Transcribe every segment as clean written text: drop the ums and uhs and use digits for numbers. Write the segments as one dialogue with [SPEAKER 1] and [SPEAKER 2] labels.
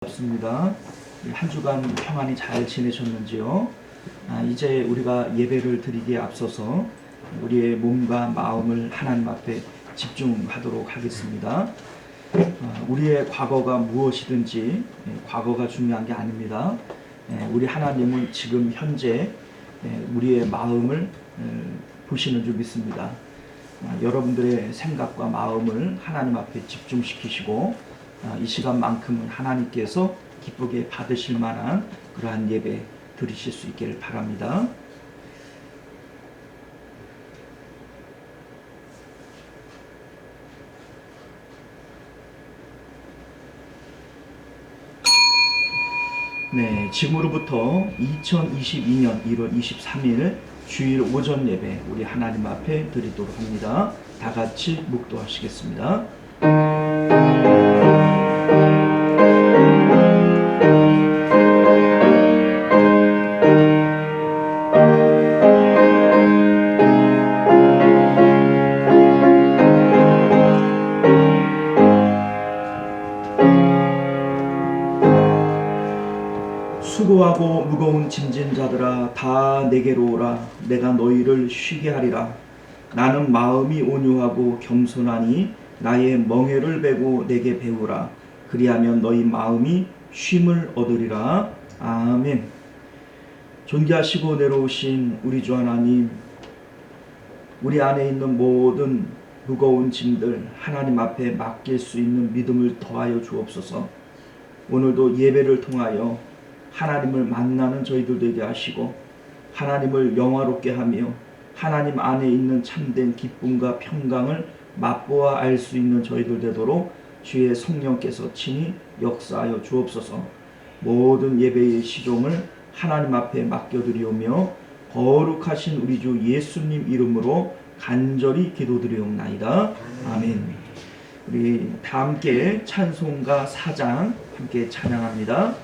[SPEAKER 1] 반갑습니다. 한 주간 평안히 잘 지내셨는지요? 이제 우리가 예배를 드리기에 앞서서 우리의 몸과 마음을 하나님 앞에 집중하도록 하겠습니다. 우리의 과거가 무엇이든지 과거가 중요한 게 아닙니다. 우리 하나님은 지금 현재 우리의 마음을 보시는 줄 믿습니다. 여러분들의 생각과 마음을 하나님 앞에 집중시키시고 이 시간만큼은 하나님께서 기쁘게 받으실 만한 그러한 예배 드리실 수 있기를 바랍니다. 지금으로부터 2022년 1월 23일 주일 오전 예배 우리 하나님 앞에 드리도록 합니다. 다 같이 묵도하시겠습니다. 수고하고 무거운 짐진 자들아 다 내게로 오라. 내가 너희를 쉬게 하리라. 나는 마음이 온유하고 겸손하니 나의 멍에를 베고 내게 배우라. 그리하면 너희 마음이 쉼을 얻으리라. 아멘. 존귀하시고 내려오신 우리 주 하나님, 우리 안에 있는 모든 무거운 짐들 하나님 앞에 맡길 수 있는 믿음을 더하여 주옵소서. 오늘도 예배를 통하여 하나님을 만나는 저희들 되게 하시고 하나님을 영화롭게 하며 하나님 안에 있는 참된 기쁨과 평강을 맛보아 알 수 있는 저희들 되도록 주의 성령께서 친히 역사하여 주옵소서. 모든 예배의 시종을 하나님 앞에 맡겨드리오며 거룩하신 우리 주 예수님 이름으로 간절히 기도드리옵나이다. 아멘. 우리 다 함께 찬송가 4장 함께 찬양합니다.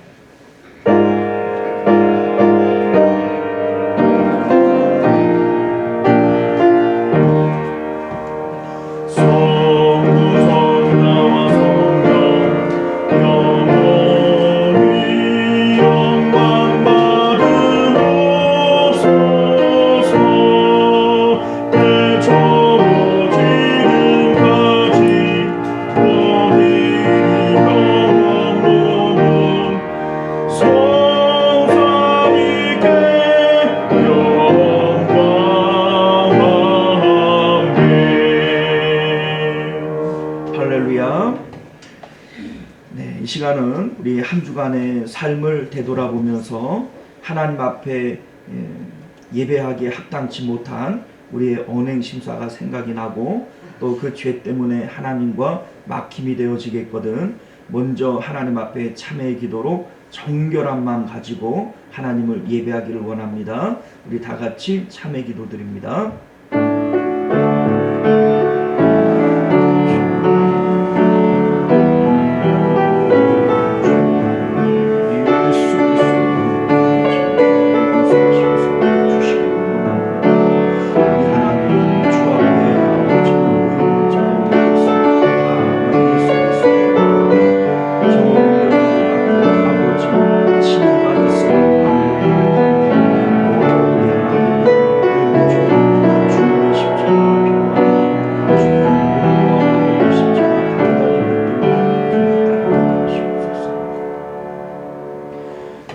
[SPEAKER 1] 이 시간은 우리 한 주간의 삶을 되돌아보면서 하나님 앞에 예배하기에 합당치 못한 우리의 언행 심사가 생각이 나고 또 그 죄 때문에 하나님과 막힘이 되어지겠거든. 먼저 하나님 앞에 참회의 기도로 정결한 마음 가지고 하나님을 예배하기를 원합니다. 우리 다 같이 참회 기도 드립니다.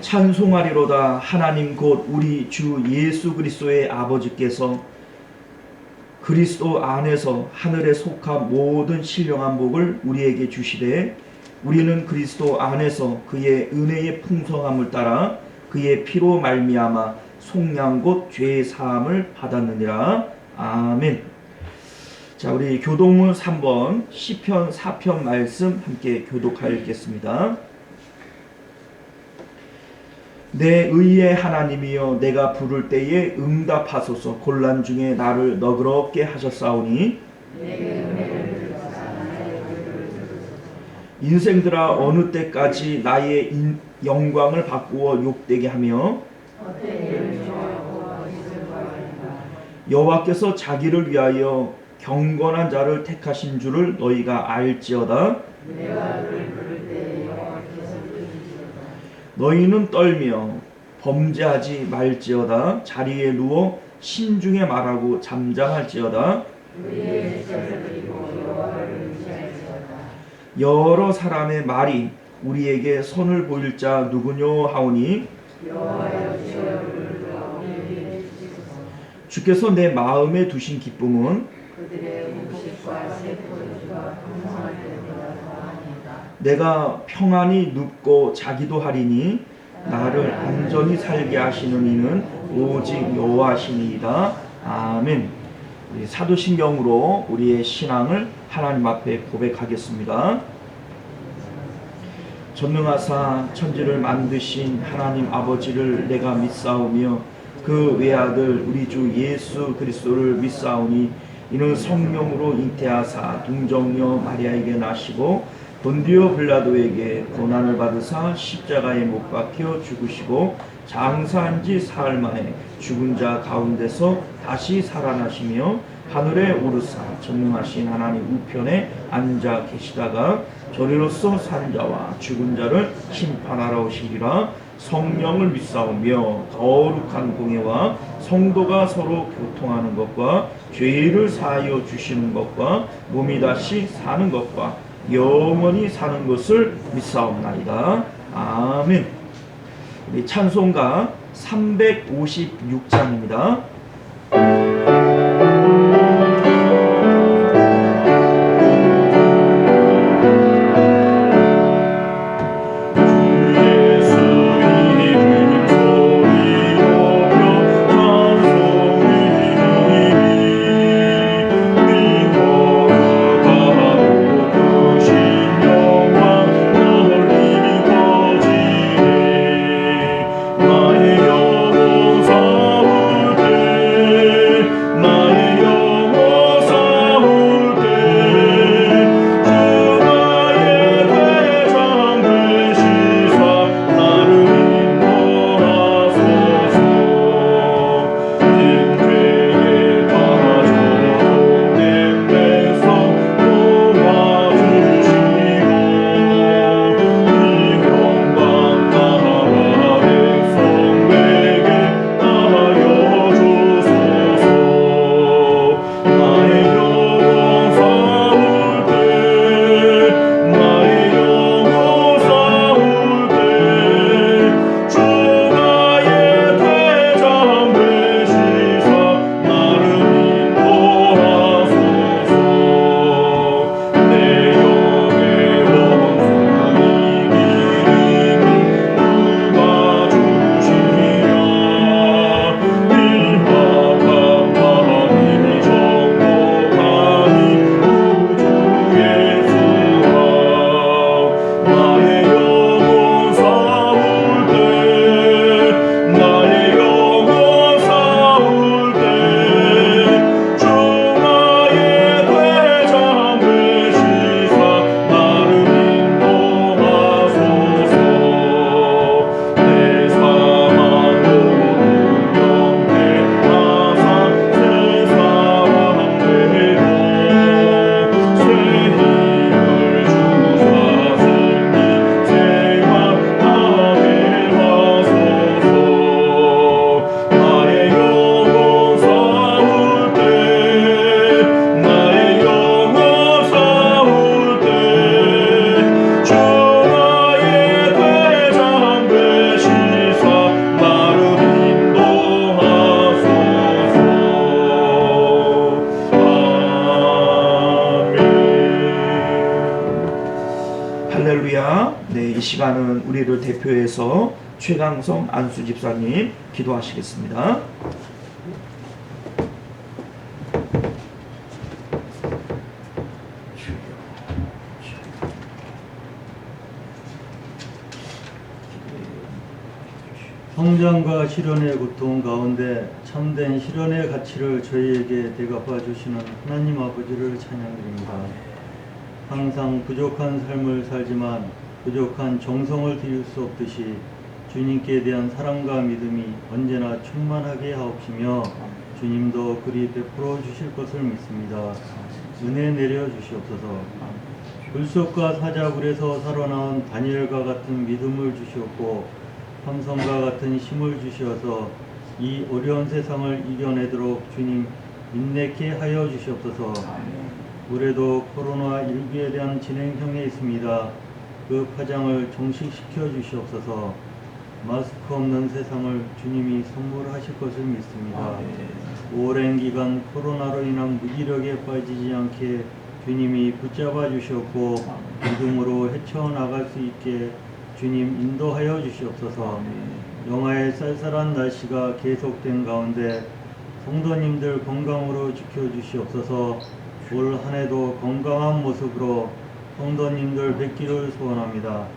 [SPEAKER 1] 찬송하리로다. 하나님 곧 우리 주 예수 그리스도의 아버지께서 그리스도 안에서 하늘에 속한 모든 신령한 복을 우리에게 주시되 우리는 그리스도 안에서 그의 은혜의 풍성함을 따라 그의 피로 말미암아 속량 곧 죄의 사함을 받았느니라. 아멘. 자, 우리 교동문 3번 시편 4편 말씀 함께 교독하겠습니다. 내 의의 하나님이여 내가 부를 때에 응답하소서. 곤란 중에 나를 너그럽게 하셨사오니 인생들아 어느 때까지 나의 영광을 바꾸어 욕되게 하며 여호와께서 자기를 위하여 경건한 자를 택하신 줄을 너희가 알지어다. 너희는 떨며 범죄하지 말지어다. 자리에 누워 신중에 말하고 잠잠할지어다. 여러 사람의 말이 우리에게 선을 보일 자 누구뇨 하오니 주께서 내 마음에 두신 기쁨은 내가 평안히 눕고 자기도 하리니 나를 안전히 살게 하시는 이는 오직 여호와시니이다. 아멘. 우리 사도신경으로 우리의 신앙을 하나님 앞에 고백하겠습니다. 전능하사 천지를 만드신 하나님 아버지를 내가 믿사오며 그 외아들 우리 주 예수 그리스도를 믿사오니 이는 성령으로 잉태하사 동정녀 마리아에게 나시고 본디오 빌라도에게 고난을 받으사 십자가에 못 박혀 죽으시고 장사한 지 사흘 만에 죽은 자 가운데서 다시 살아나시며 하늘에 오르사 전능하신 하나님 우편에 앉아 계시다가 저리로서 산 자와 죽은 자를 심판하러 오시리라. 성령을 믿사오며 거룩한 공예와 성도가 서로 교통하는 것과 죄를 사하여 주시는 것과 몸이 다시 사는 것과 영원히 사는 것을 믿사옵나이다. 아멘. 우리 찬송가 356장입니다. 네, 이 시간은 우리를 대표해서 최강성 안수 집사님 기도하시겠습니다.
[SPEAKER 2] 성장과 실현의 고통 가운데 참된 실현의 가치를 저희에게 대갚아 주시는 하나님 아버지를 찬양드립니다. 항상 부족한 삶을 살지만 부족한 정성을 드릴 수 없듯이 주님께 대한 사랑과 믿음이 언제나 충만하게 하옵시며 주님도 그리 베풀어 주실 것을 믿습니다. 은혜 내려 주시옵소서. 불속과 사자굴에서 살아나온 다니엘과 같은 믿음을 주시옵고 삼성과 같은 힘을 주시어서 이 어려운 세상을 이겨내도록 주님 인내케 하여 주시옵소서. 올해도 코로나19에 대한 진행형에 있습니다. 그 파장을 종식시켜 주시옵소서. 마스크 없는 세상을 주님이 선물하실 것을 믿습니다. 오랜 기간 코로나로 인한 무기력에 빠지지 않게 주님이 붙잡아 주시옵고 믿음으로 헤쳐나갈 수 있게 주님 인도하여 주시옵소서. 영하의 쌀쌀한 날씨가 계속된 가운데 성도님들 건강으로 지켜주시옵소서. 올 한해도 건강한 모습으로 성도님들 뵙기를 소원합니다.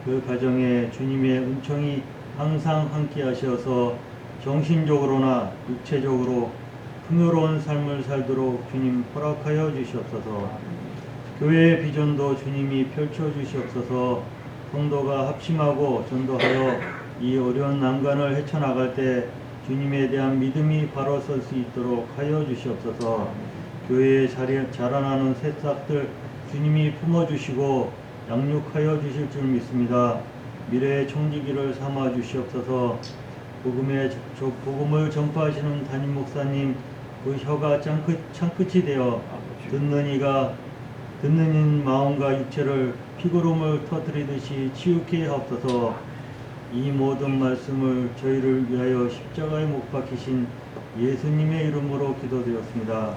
[SPEAKER 2] 그 가정에 주님의 은총이 항상 함께 하셔서 정신적으로나 육체적으로 풍요로운 삶을 살도록 주님 허락하여 주시옵소서. 교회의 비전도 주님이 펼쳐 주시옵소서. 성도가 합심하고 전도하여 이 어려운 난관을 헤쳐나갈 때 주님에 대한 믿음이 바로 설 수 있도록 하여 주시옵소서. 교회에 자라나는 새싹들 주님이 품어주시고 양육하여 주실 줄 믿습니다. 미래의 총지기를 삼아 주시옵소서. 복음을 전파하시는 담임 목사님 그 혀가 창끝이 되어 듣는 이인 마음과 육체를 피고름을 터뜨리듯이 치유케 하옵소서. 이 모든 말씀을 저희를 위하여 십자가에 못 박히신 예수님의 이름으로 기도드렸습니다.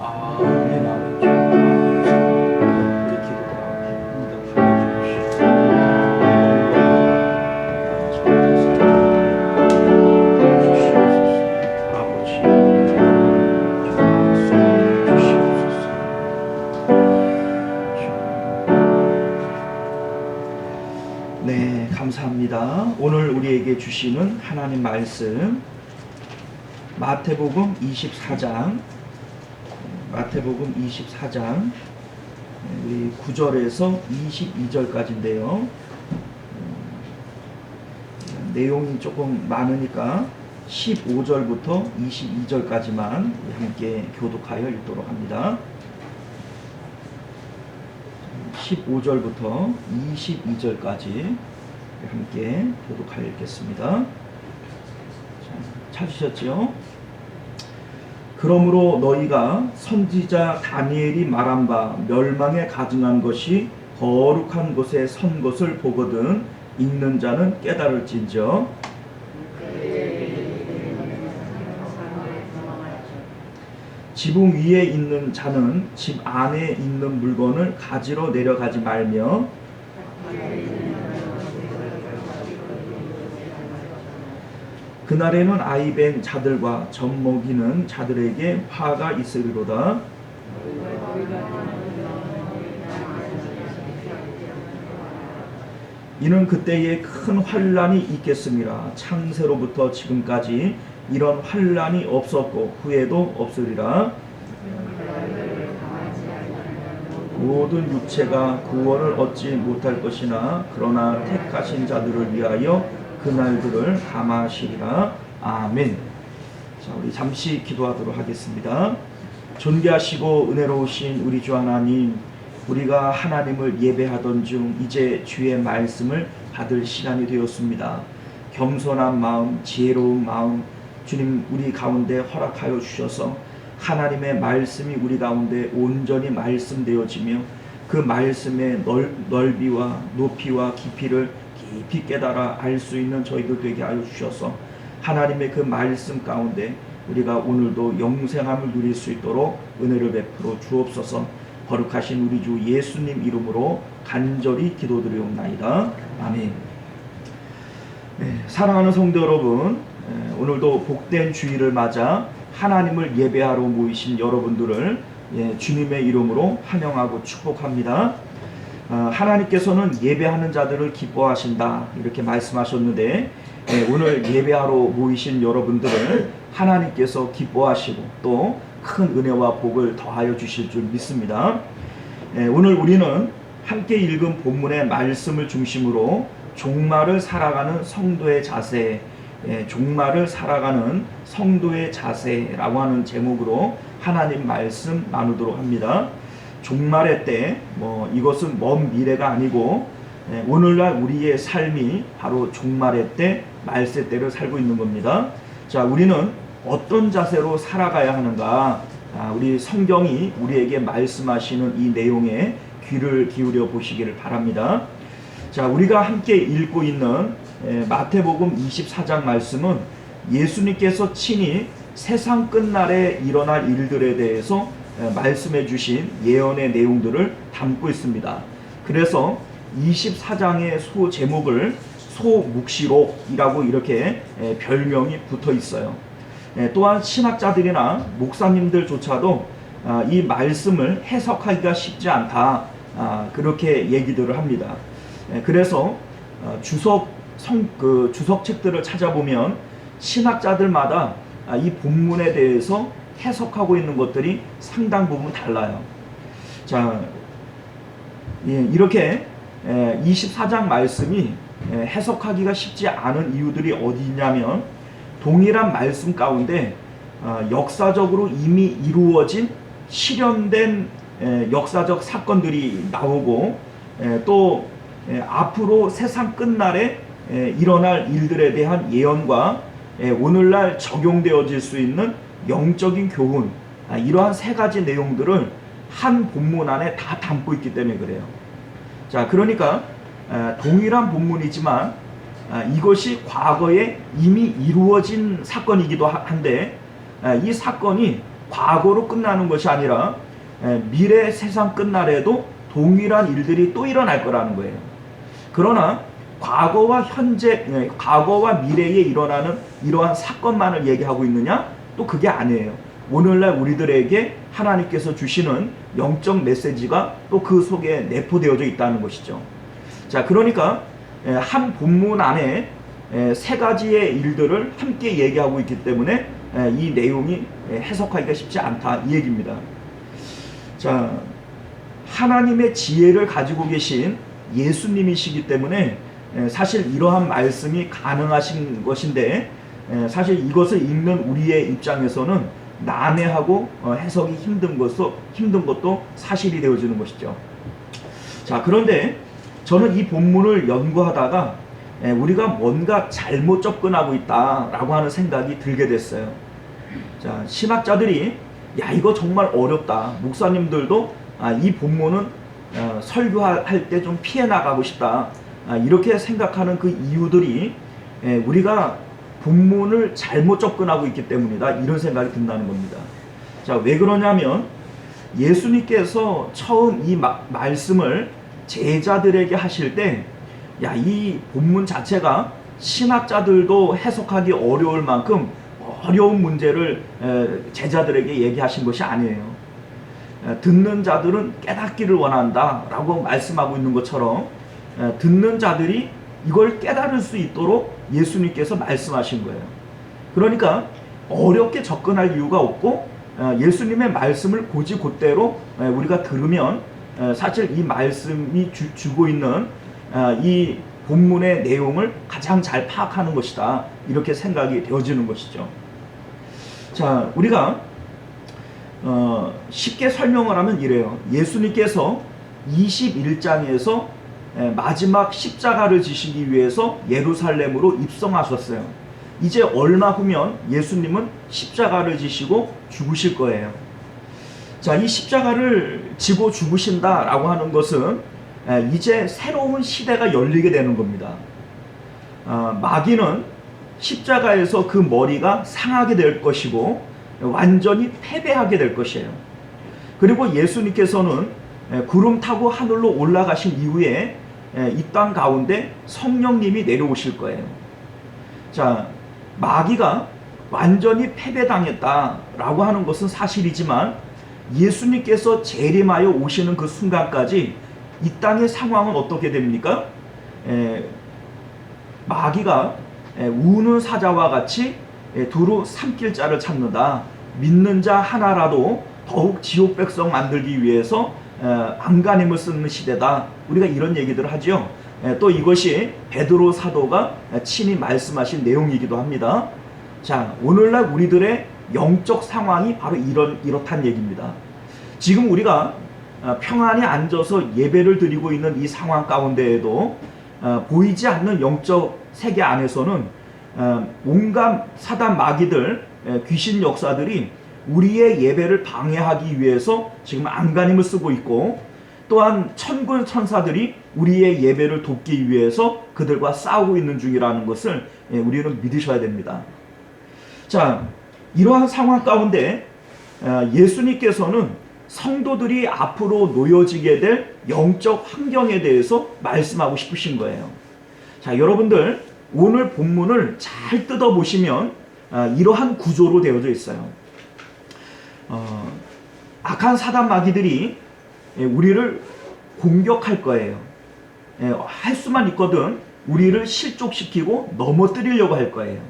[SPEAKER 1] 네, 감사합니다. 오늘 우리에게 주시는 하나님 말씀 마태복음 24장 우리 9절에서 22절까지인데요. 내용이 조금 많으니까 15절부터 22절까지만 함께 교독하여 읽도록 합니다. 15절부터 22절까지 함께 교독하여 읽겠습니다. 찾으셨죠? 그러므로 너희가 선지자 다니엘이 말한 바 멸망에 가증한 것이 거룩한 곳에 선 것을 보거든 읽는 자는 깨달을진저. 지붕 위에 있는 자는 집 안에 있는 물건을 가지러 내려가지 말며 그날에는 아이벤 자들과 젖 먹이는 자들에게 화가 있으리로다. 이는 그때에 큰 환난이 있겠습니다. 창세로부터 지금까지 이런 환난이 없었고 후에도 없으리라. 모든 육체가 구원을 얻지 못할 것이나 그러나 택하신 자들을 위하여 그날들을 감하시리라. 아멘. 자, 우리 잠시 기도하도록 하겠습니다. 존귀하시고 은혜로우신 우리 주 하나님, 우리가 하나님을 예배하던 중 이제 주의 말씀을 받을 시간이 되었습니다. 겸손한 마음, 지혜로운 마음 주님 우리 가운데 허락하여 주셔서 하나님의 말씀이 우리 가운데 온전히 말씀되어지며 그 말씀의 넓이와 높이와 깊이를 깊이 깨달아 알 수 있는 저희들 되게 하여 주셔서 하나님의 그 말씀 가운데 우리가 오늘도 영생함을 누릴 수 있도록 은혜를 베풀어 주옵소서. 거룩하신 우리 주 예수님 이름으로 간절히 기도드리옵나이다. 아멘. 네, 사랑하는 성도 여러분, 오늘도 복된 주일을 맞아 하나님을 예배하러 모이신 여러분들을 주님의 이름으로 환영하고 축복합니다. 하나님께서는 예배하는 자들을 기뻐하신다 이렇게 말씀하셨는데 오늘 예배하러 모이신 여러분들을 하나님께서 기뻐하시고 또 큰 은혜와 복을 더하여 주실 줄 믿습니다. 오늘 우리는 함께 읽은 본문의 말씀을 중심으로 종말을 살아가는 성도의 자세, 종말을 살아가는 성도의 자세라고 하는 제목으로 하나님 말씀 나누도록 합니다. 종말의 때, 이것은 먼 미래가 아니고 오늘날 우리의 삶이 바로 종말의 때, 말세 때를 살고 있는 겁니다. 자, 우리는 어떤 자세로 살아가야 하는가? 우리 성경이 우리에게 말씀하시는 이 내용에 귀를 기울여 보시기를 바랍니다. 자, 우리가 함께 읽고 있는 마태복음 24장 말씀은 예수님께서 친히 세상 끝날에 일어날 일들에 대해서 말씀해 주신 예언의 내용들을 담고 있습니다. 그래서 24장의 소 제목을 소묵시록이라고 이렇게 별명이 붙어 있어요. 또한 신학자들이나 목사님들조차도 이 말씀을 해석하기가 쉽지 않다, 그렇게 얘기들을 합니다. 그래서 주석책들을 찾아보면 신학자들마다 이 본문에 대해서 해석하고 있는 것들이 상당 부분 달라요. 자, 이렇게 24장 말씀이 해석하기가 쉽지 않은 이유들이 어디 있냐면, 동일한 말씀 가운데 역사적으로 이미 이루어진 실현된 역사적 사건들이 나오고, 또 앞으로 세상 끝날에 일어날 일들에 대한 예언과 오늘날 적용되어질 수 있는 영적인 교훈, 이러한 세 가지 내용들을 한 본문 안에 다 담고 있기 때문에 그래요. 자, 그러니까 동일한 본문이지만 이것이 과거에 이미 이루어진 사건이기도 한데, 이 사건이 과거로 끝나는 것이 아니라 미래 세상 끝날에도 동일한 일들이 또 일어날 거라는 거예요. 그러나 과거와 미래에 일어나는 이러한 사건만을 얘기하고 있느냐? 또 그게 아니에요. 오늘날 우리들에게 하나님께서 주시는 영적 메시지가 또 그 속에 내포되어져 있다는 것이죠. 자, 그러니까 한 본문 안에 세 가지의 일들을 함께 얘기하고 있기 때문에 이 내용이 해석하기가 쉽지 않다, 이 얘기입니다. 자, 하나님의 지혜를 가지고 계신 예수님이시기 때문에 사실 이러한 말씀이 가능하신 것인데, 사실 이것을 읽는 우리의 입장에서는 난해하고 해석이 힘든 것도 사실이 되어지는 것이죠. 자, 그런데 저는 이 본문을 연구하다가 우리가 뭔가 잘못 접근하고 있다라고 하는 생각이 들게 됐어요. 자, 신학자들이 야, 이거 정말 어렵다, 목사님들도 이 본문은 설교할 때 좀 피해 나가고 싶다, 이렇게 생각하는 그 이유들이 우리가 본문을 잘못 접근하고 있기 때문이다, 이런 생각이 든다는 겁니다. 자, 왜 그러냐면 예수님께서 처음 이 말씀을 제자들에게 하실 때, 야, 이 본문 자체가 신학자들도 해석하기 어려울 만큼 어려운 문제를 제자들에게 얘기하신 것이 아니에요. 듣는 자들은 깨닫기를 원한다 라고 말씀하고 있는 것처럼 듣는 자들이 이걸 깨달을 수 있도록 예수님께서 말씀하신 거예요. 그러니까 어렵게 접근할 이유가 없고, 예수님의 말씀을 곧이곧대로 우리가 들으면 사실 이 말씀이 주고 있는 이 본문의 내용을 가장 잘 파악하는 것이다, 이렇게 생각이 되어지는 것이죠. 자, 우리가 쉽게 설명을 하면 이래요. 예수님께서 21장에서 마지막 십자가를 지시기 위해서 예루살렘으로 입성하셨어요. 이제 얼마 후면 예수님은 십자가를 지시고 죽으실 거예요. 자, 이 십자가를 지고 죽으신다라고 하는 것은 이제 새로운 시대가 열리게 되는 겁니다. 마귀는 십자가에서 그 머리가 상하게 될 것이고 완전히 패배하게 될 것이에요. 그리고 예수님께서는 구름 타고 하늘로 올라가신 이후에 이 땅 가운데 성령님이 내려오실 거예요. 자, 마귀가 완전히 패배당했다라고 하는 것은 사실이지만, 예수님께서 재림하여 오시는 그 순간까지 이 땅의 상황은 어떻게 됩니까? 마귀가 우는 사자와 같이 두루 삼킬 자를 찾는다. 믿는 자 하나라도 더욱 지옥 백성 만들기 위해서 안간힘을 쓰는 시대다. 우리가 이런 얘기들을 하죠. 또 이것이 베드로 사도가 친히 말씀하신 내용이기도 합니다. 자, 오늘날 우리들의 영적 상황이 바로 이렇다는 얘기입니다. 지금 우리가 평안히 앉아서 예배를 드리고 있는 이 상황 가운데에도 보이지 않는 영적 세계 안에서는 온갖 사단 마귀들, 귀신 역사들이 우리의 예배를 방해하기 위해서 지금 안간힘을 쓰고 있고, 또한 천군 천사들이 우리의 예배를 돕기 위해서 그들과 싸우고 있는 중이라는 것을 우리는 믿으셔야 됩니다. 자, 이러한 상황 가운데 예수님께서는 성도들이 앞으로 놓여지게 될 영적 환경에 대해서 말씀하고 싶으신 거예요. 자, 여러분들 오늘 본문을 잘 뜯어보시면 이러한 구조로 되어져 있어요. 악한 사단 마귀들이 우리를 공격할 거예요. 할 수만 있거든 우리를 실족시키고 넘어뜨리려고 할 거예요.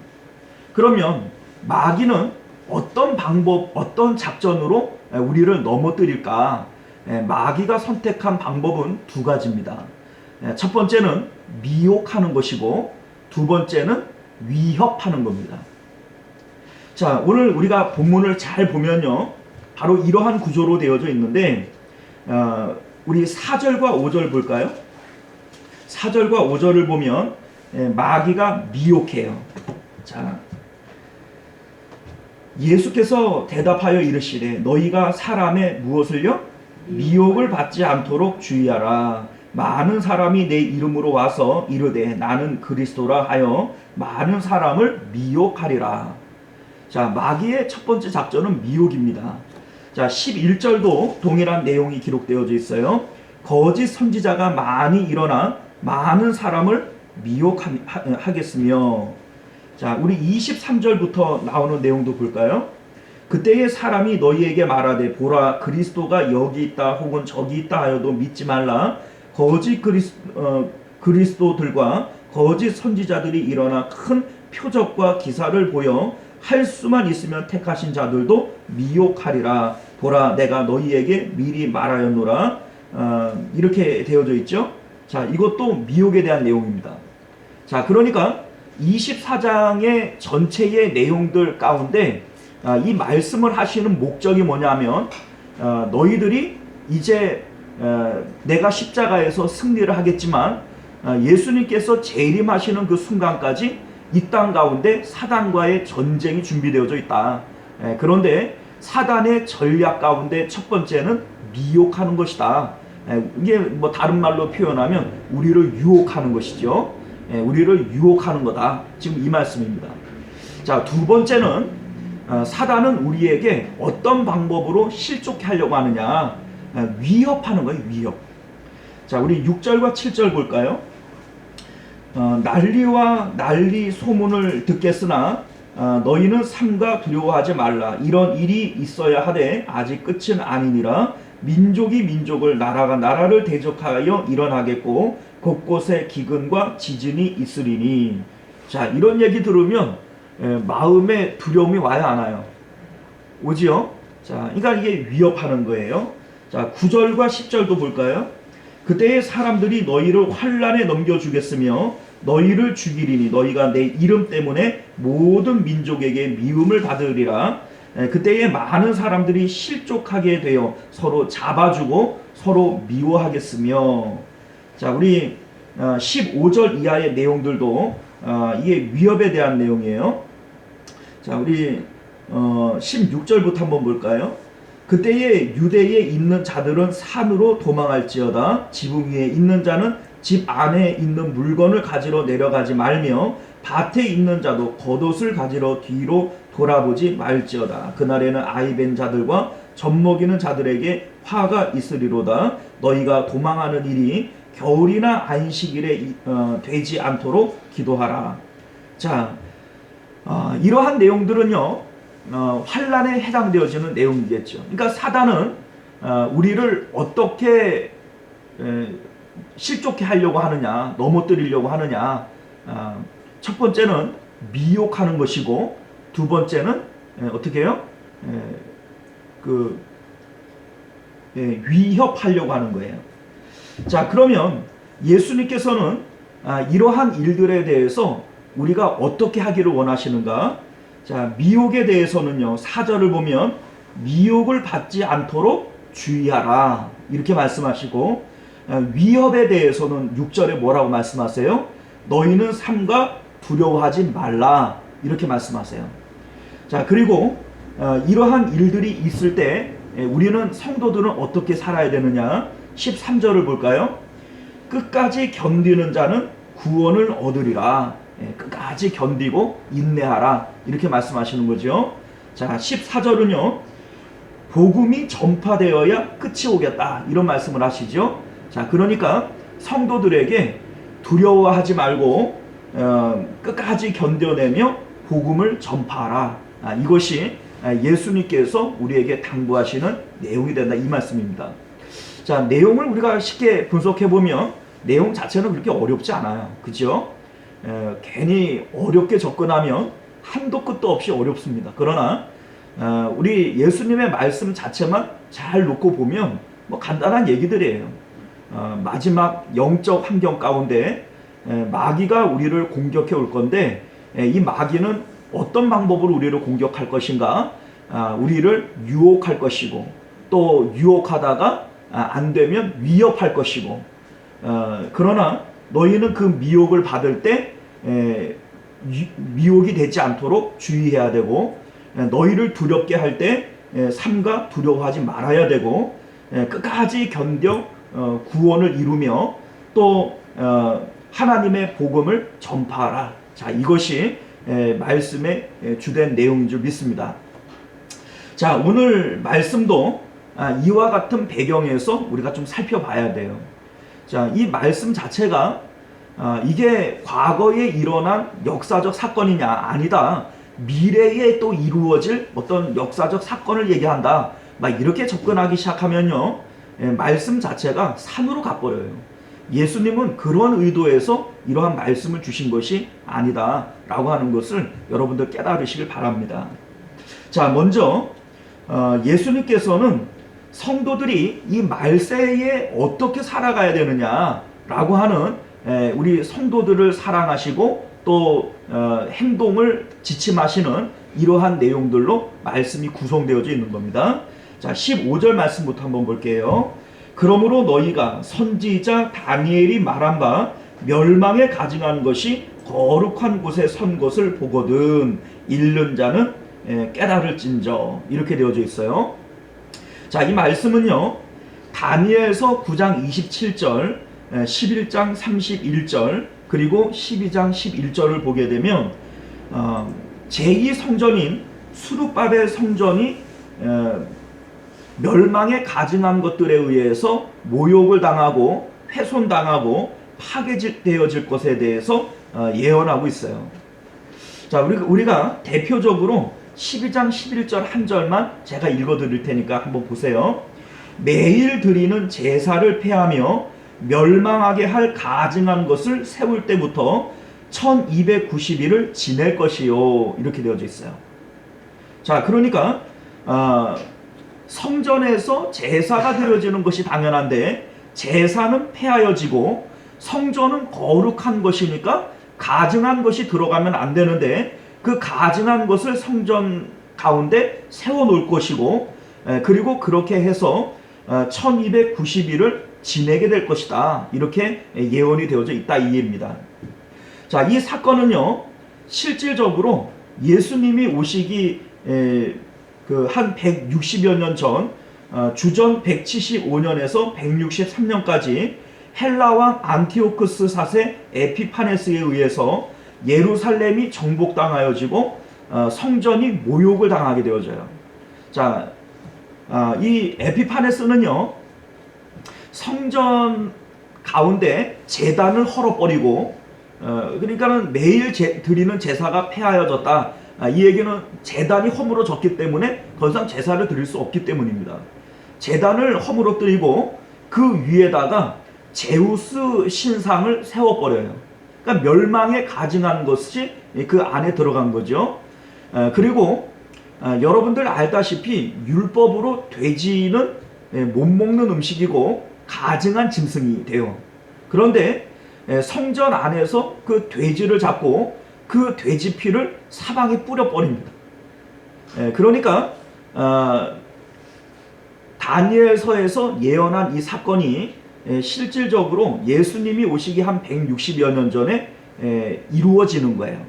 [SPEAKER 1] 그러면 마귀는 어떤 방법, 어떤 작전으로 우리를 넘어뜨릴까? 마귀가 선택한 방법은 두 가지입니다. 첫 번째는 미혹하는 것이고, 두 번째는 위협하는 겁니다. 자, 오늘 우리가 본문을 잘 보면요, 바로 이러한 구조로 되어져 있는데, 우리 4절과 5절 볼까요? 4절과 5절을 보면 마귀가 미혹해요. 자, 예수께서 대답하여 이르시되 너희가 사람의 무엇을요? 미혹을 받지 않도록 주의하라. 많은 사람이 내 이름으로 와서 이르되 나는 그리스도라 하여 많은 사람을 미혹하리라. 자, 마귀의 첫 번째 작전은 미혹입니다. 자, 11절도 동일한 내용이 기록되어져 있어요. 거짓 선지자가 많이 일어나 많은 사람을 미혹하겠으며. 자, 우리 23절부터 나오는 내용도 볼까요? 그때의 사람이 너희에게 말하되 보라 그리스도가 여기 있다 혹은 저기 있다 하여도 믿지 말라. 거짓 그리스도들과 거짓 선지자들이 일어나 큰 표적과 기사를 보여 할 수만 있으면 택하신 자들도 미혹하리라. 보라 내가 너희에게 미리 말하였노라. 이렇게 되어져 있죠. 자, 이것도 미혹에 대한 내용입니다. 자, 그러니까 24장의 전체의 내용들 가운데 이 말씀을 하시는 목적이 뭐냐면 너희들이 이제 내가 십자가에서 승리를 하겠지만 예수님께서 재림하시는 그 순간까지 이 땅 가운데 사단과의 전쟁이 준비되어져 있다. 그런데 사단의 전략 가운데 첫 번째는 미혹하는 것이다. 이게 뭐 다른 말로 표현하면 우리를 유혹하는 것이죠. 우리를 유혹하는 거다. 지금 이 말씀입니다. 자, 두 번째는 사단은 우리에게 어떤 방법으로 실족해 하려고 하느냐? 위협하는 거예요. 위협. 자, 우리 6절과 7절 볼까요? 난리와 난리 소문을 듣겠으나 너희는 삼가 두려워하지 말라. 이런 일이 있어야 하되 아직 끝은 아니니라. 민족이 민족을 나라가 나라를 대적하여 일어나겠고 곳곳에 기근과 지진이 있으리니. 자, 이런 얘기 들으면 마음에 두려움이 와요, 안 와요? 오지요? 자, 그러니까 이게 위협하는 거예요. 자, 9절과 10절도 볼까요? 그때의 사람들이 너희를 환란에 넘겨주겠으며 너희를 죽이리니 너희가 내 이름 때문에 모든 민족에게 미움을 받으리라. 그때에 많은 사람들이 실족하게 되어 서로 잡아주고 서로 미워하겠으며. 자, 우리 15절 이하의 내용들도 이게 위협에 대한 내용이에요. 자, 우리 16절부터 한번 볼까요? 그때에 유대에 있는 자들은 산으로 도망할지어다. 지붕 위에 있는 자는 집 안에 있는 물건을 가지러 내려가지 말며 밭에 있는 자도 겉옷을 가지러 뒤로 돌아보지 말지어다. 그날에는 아이벤 자들과 젖먹이는 자들에게 화가 있으리로다. 너희가 도망하는 일이 겨울이나 안식일에 되지 않도록 기도하라. 자, 이러한 내용들은요, 환란에 해당되어지는 내용이겠죠. 그러니까 사단은 우리를 어떻게 실족해 하려고 하느냐, 넘어뜨리려고 하느냐. 첫 번째는 미혹하는 것이고, 두 번째는 어떻게 해요? 위협하려고 하는 거예요. 자, 그러면 예수님께서는 이러한 일들에 대해서 우리가 어떻게 하기를 원하시는가? 자, 미혹에 대해서는요, 4절을 보면 미혹을 받지 않도록 주의하라. 이렇게 말씀하시고 위협에 대해서는 6절에 뭐라고 말씀하세요? 너희는 삼가 두려워하지 말라 이렇게 말씀하세요. 자, 그리고 이러한 일들이 있을 때 우리는 성도들은 어떻게 살아야 되느냐? 13절을 볼까요? 끝까지 견디는 자는 구원을 얻으리라. 끝까지 견디고 인내하라 이렇게 말씀하시는 거죠. 자, 14절은요. 복음이 전파되어야 끝이 오겠다 이런 말씀을 하시죠. 자, 그러니까 성도들에게 두려워하지 말고 끝까지 견뎌내며 복음을 전파하라. 이것이 예수님께서 우리에게 당부하시는 내용이 된다 이 말씀입니다. 자, 내용을 우리가 쉽게 분석해 보면 내용 자체는 그렇게 어렵지 않아요. 그죠? 괜히 어렵게 접근하면 한도 끝도 없이 어렵습니다. 그러나 우리 예수님의 말씀 자체만 잘 놓고 보면 뭐 간단한 얘기들이에요. 마지막 영적 환경 가운데 마귀가 우리를 공격해 올 건데 이 마귀는 어떤 방법으로 우리를 공격할 것인가? 우리를 유혹할 것이고 또 유혹하다가 안 되면 위협할 것이고 그러나 너희는 그 미혹을 받을 때 미혹이 되지 않도록 주의해야 되고 너희를 두렵게 할 때 삼가 두려워하지 말아야 되고 끝까지 견뎌 구원을 이루며 또 하나님의 복음을 전파하라. 자, 이것이 말씀의 주된 내용인 줄 믿습니다. 자, 오늘 말씀도 이와 같은 배경에서 우리가 좀 살펴봐야 돼요. 자, 이 말씀 자체가 이게 과거에 일어난 역사적 사건이냐? 아니다. 미래에 또 이루어질 어떤 역사적 사건을 얘기한다. 막 이렇게 접근하기 시작하면요. 말씀 자체가 산으로 가버려요. 예수님은 그런 의도에서 이러한 말씀을 주신 것이 아니다 라고 하는 것을 여러분들 깨달으시길 바랍니다. 자, 먼저 예수님께서는 성도들이 이 말세에 어떻게 살아가야 되느냐 라고 하는 우리 성도들을 사랑하시고 또 행동을 지침하시는 이러한 내용들로 말씀이 구성되어져 있는 겁니다. 자, 15절 말씀부터 한번 볼게요. 그러므로 너희가 선지자 다니엘이 말한 바 멸망에 가증한 것이 거룩한 곳에 선 것을 보거든 읽는 자는 깨달을진저 이렇게 되어져 있어요. 자, 이 말씀은요 다니엘서 9장 27절 11장 31절 그리고 12장 11절을 보게 되면 제2성전인 수룹바벨 성전이 멸망에 가증한 것들에 의해서 모욕을 당하고 훼손당하고 파괴되어질 것에 대해서 예언하고 있어요. 자, 우리가 대표적으로 12장 11절 한 절만 제가 읽어 드릴 테니까 한번 보세요. 매일 드리는 제사를 폐하며 멸망하게 할 가증한 것을 세울 때부터 1290일을 지낼 것이요 이렇게 되어져 있어요. 자, 그러니까 성전에서 제사가 드려지는 것이 당연한데 제사는 폐하여지고 성전은 거룩한 것이니까 가증한 것이 들어가면 안 되는데 그 가증한 것을 성전 가운데 세워놓을 것이고 그리고 그렇게 해서 1290일을 지내게 될 것이다 이렇게 예언이 되어져 있다 이 얘기입니다. 자, 이 사건은요 실질적으로 예수님이 오시기 한 160여 년 전 주전 175년에서 163년까지 헬라 왕 안티오쿠스 4세 에피파네스에 의해서 예루살렘이 정복당하여지고 성전이 모욕을 당하게 되어져요. 자, 이 에피파네스는요 성전 가운데 제단을 헐어버리고 그러니까는 매일 드리는 제사가 폐하여졌다. 이 얘기는 제단이 허물어졌기 때문에 더 이상 제사를 드릴 수 없기 때문입니다. 제단을 허물어뜨리고 그 위에다가 제우스 신상을 세워버려요. 그러니까 멸망에 가증한 것이 그 안에 들어간 거죠. 그리고 여러분들 알다시피 율법으로 돼지는 못 먹는 음식이고 가증한 짐승이 돼요. 그런데 성전 안에서 그 돼지를 잡고 그 돼지 피를 사방에 뿌려버립니다. 그러니까 다니엘서에서 예언한 이 사건이 실질적으로 예수님이 오시기 한 160여 년 전에 이루어지는 거예요.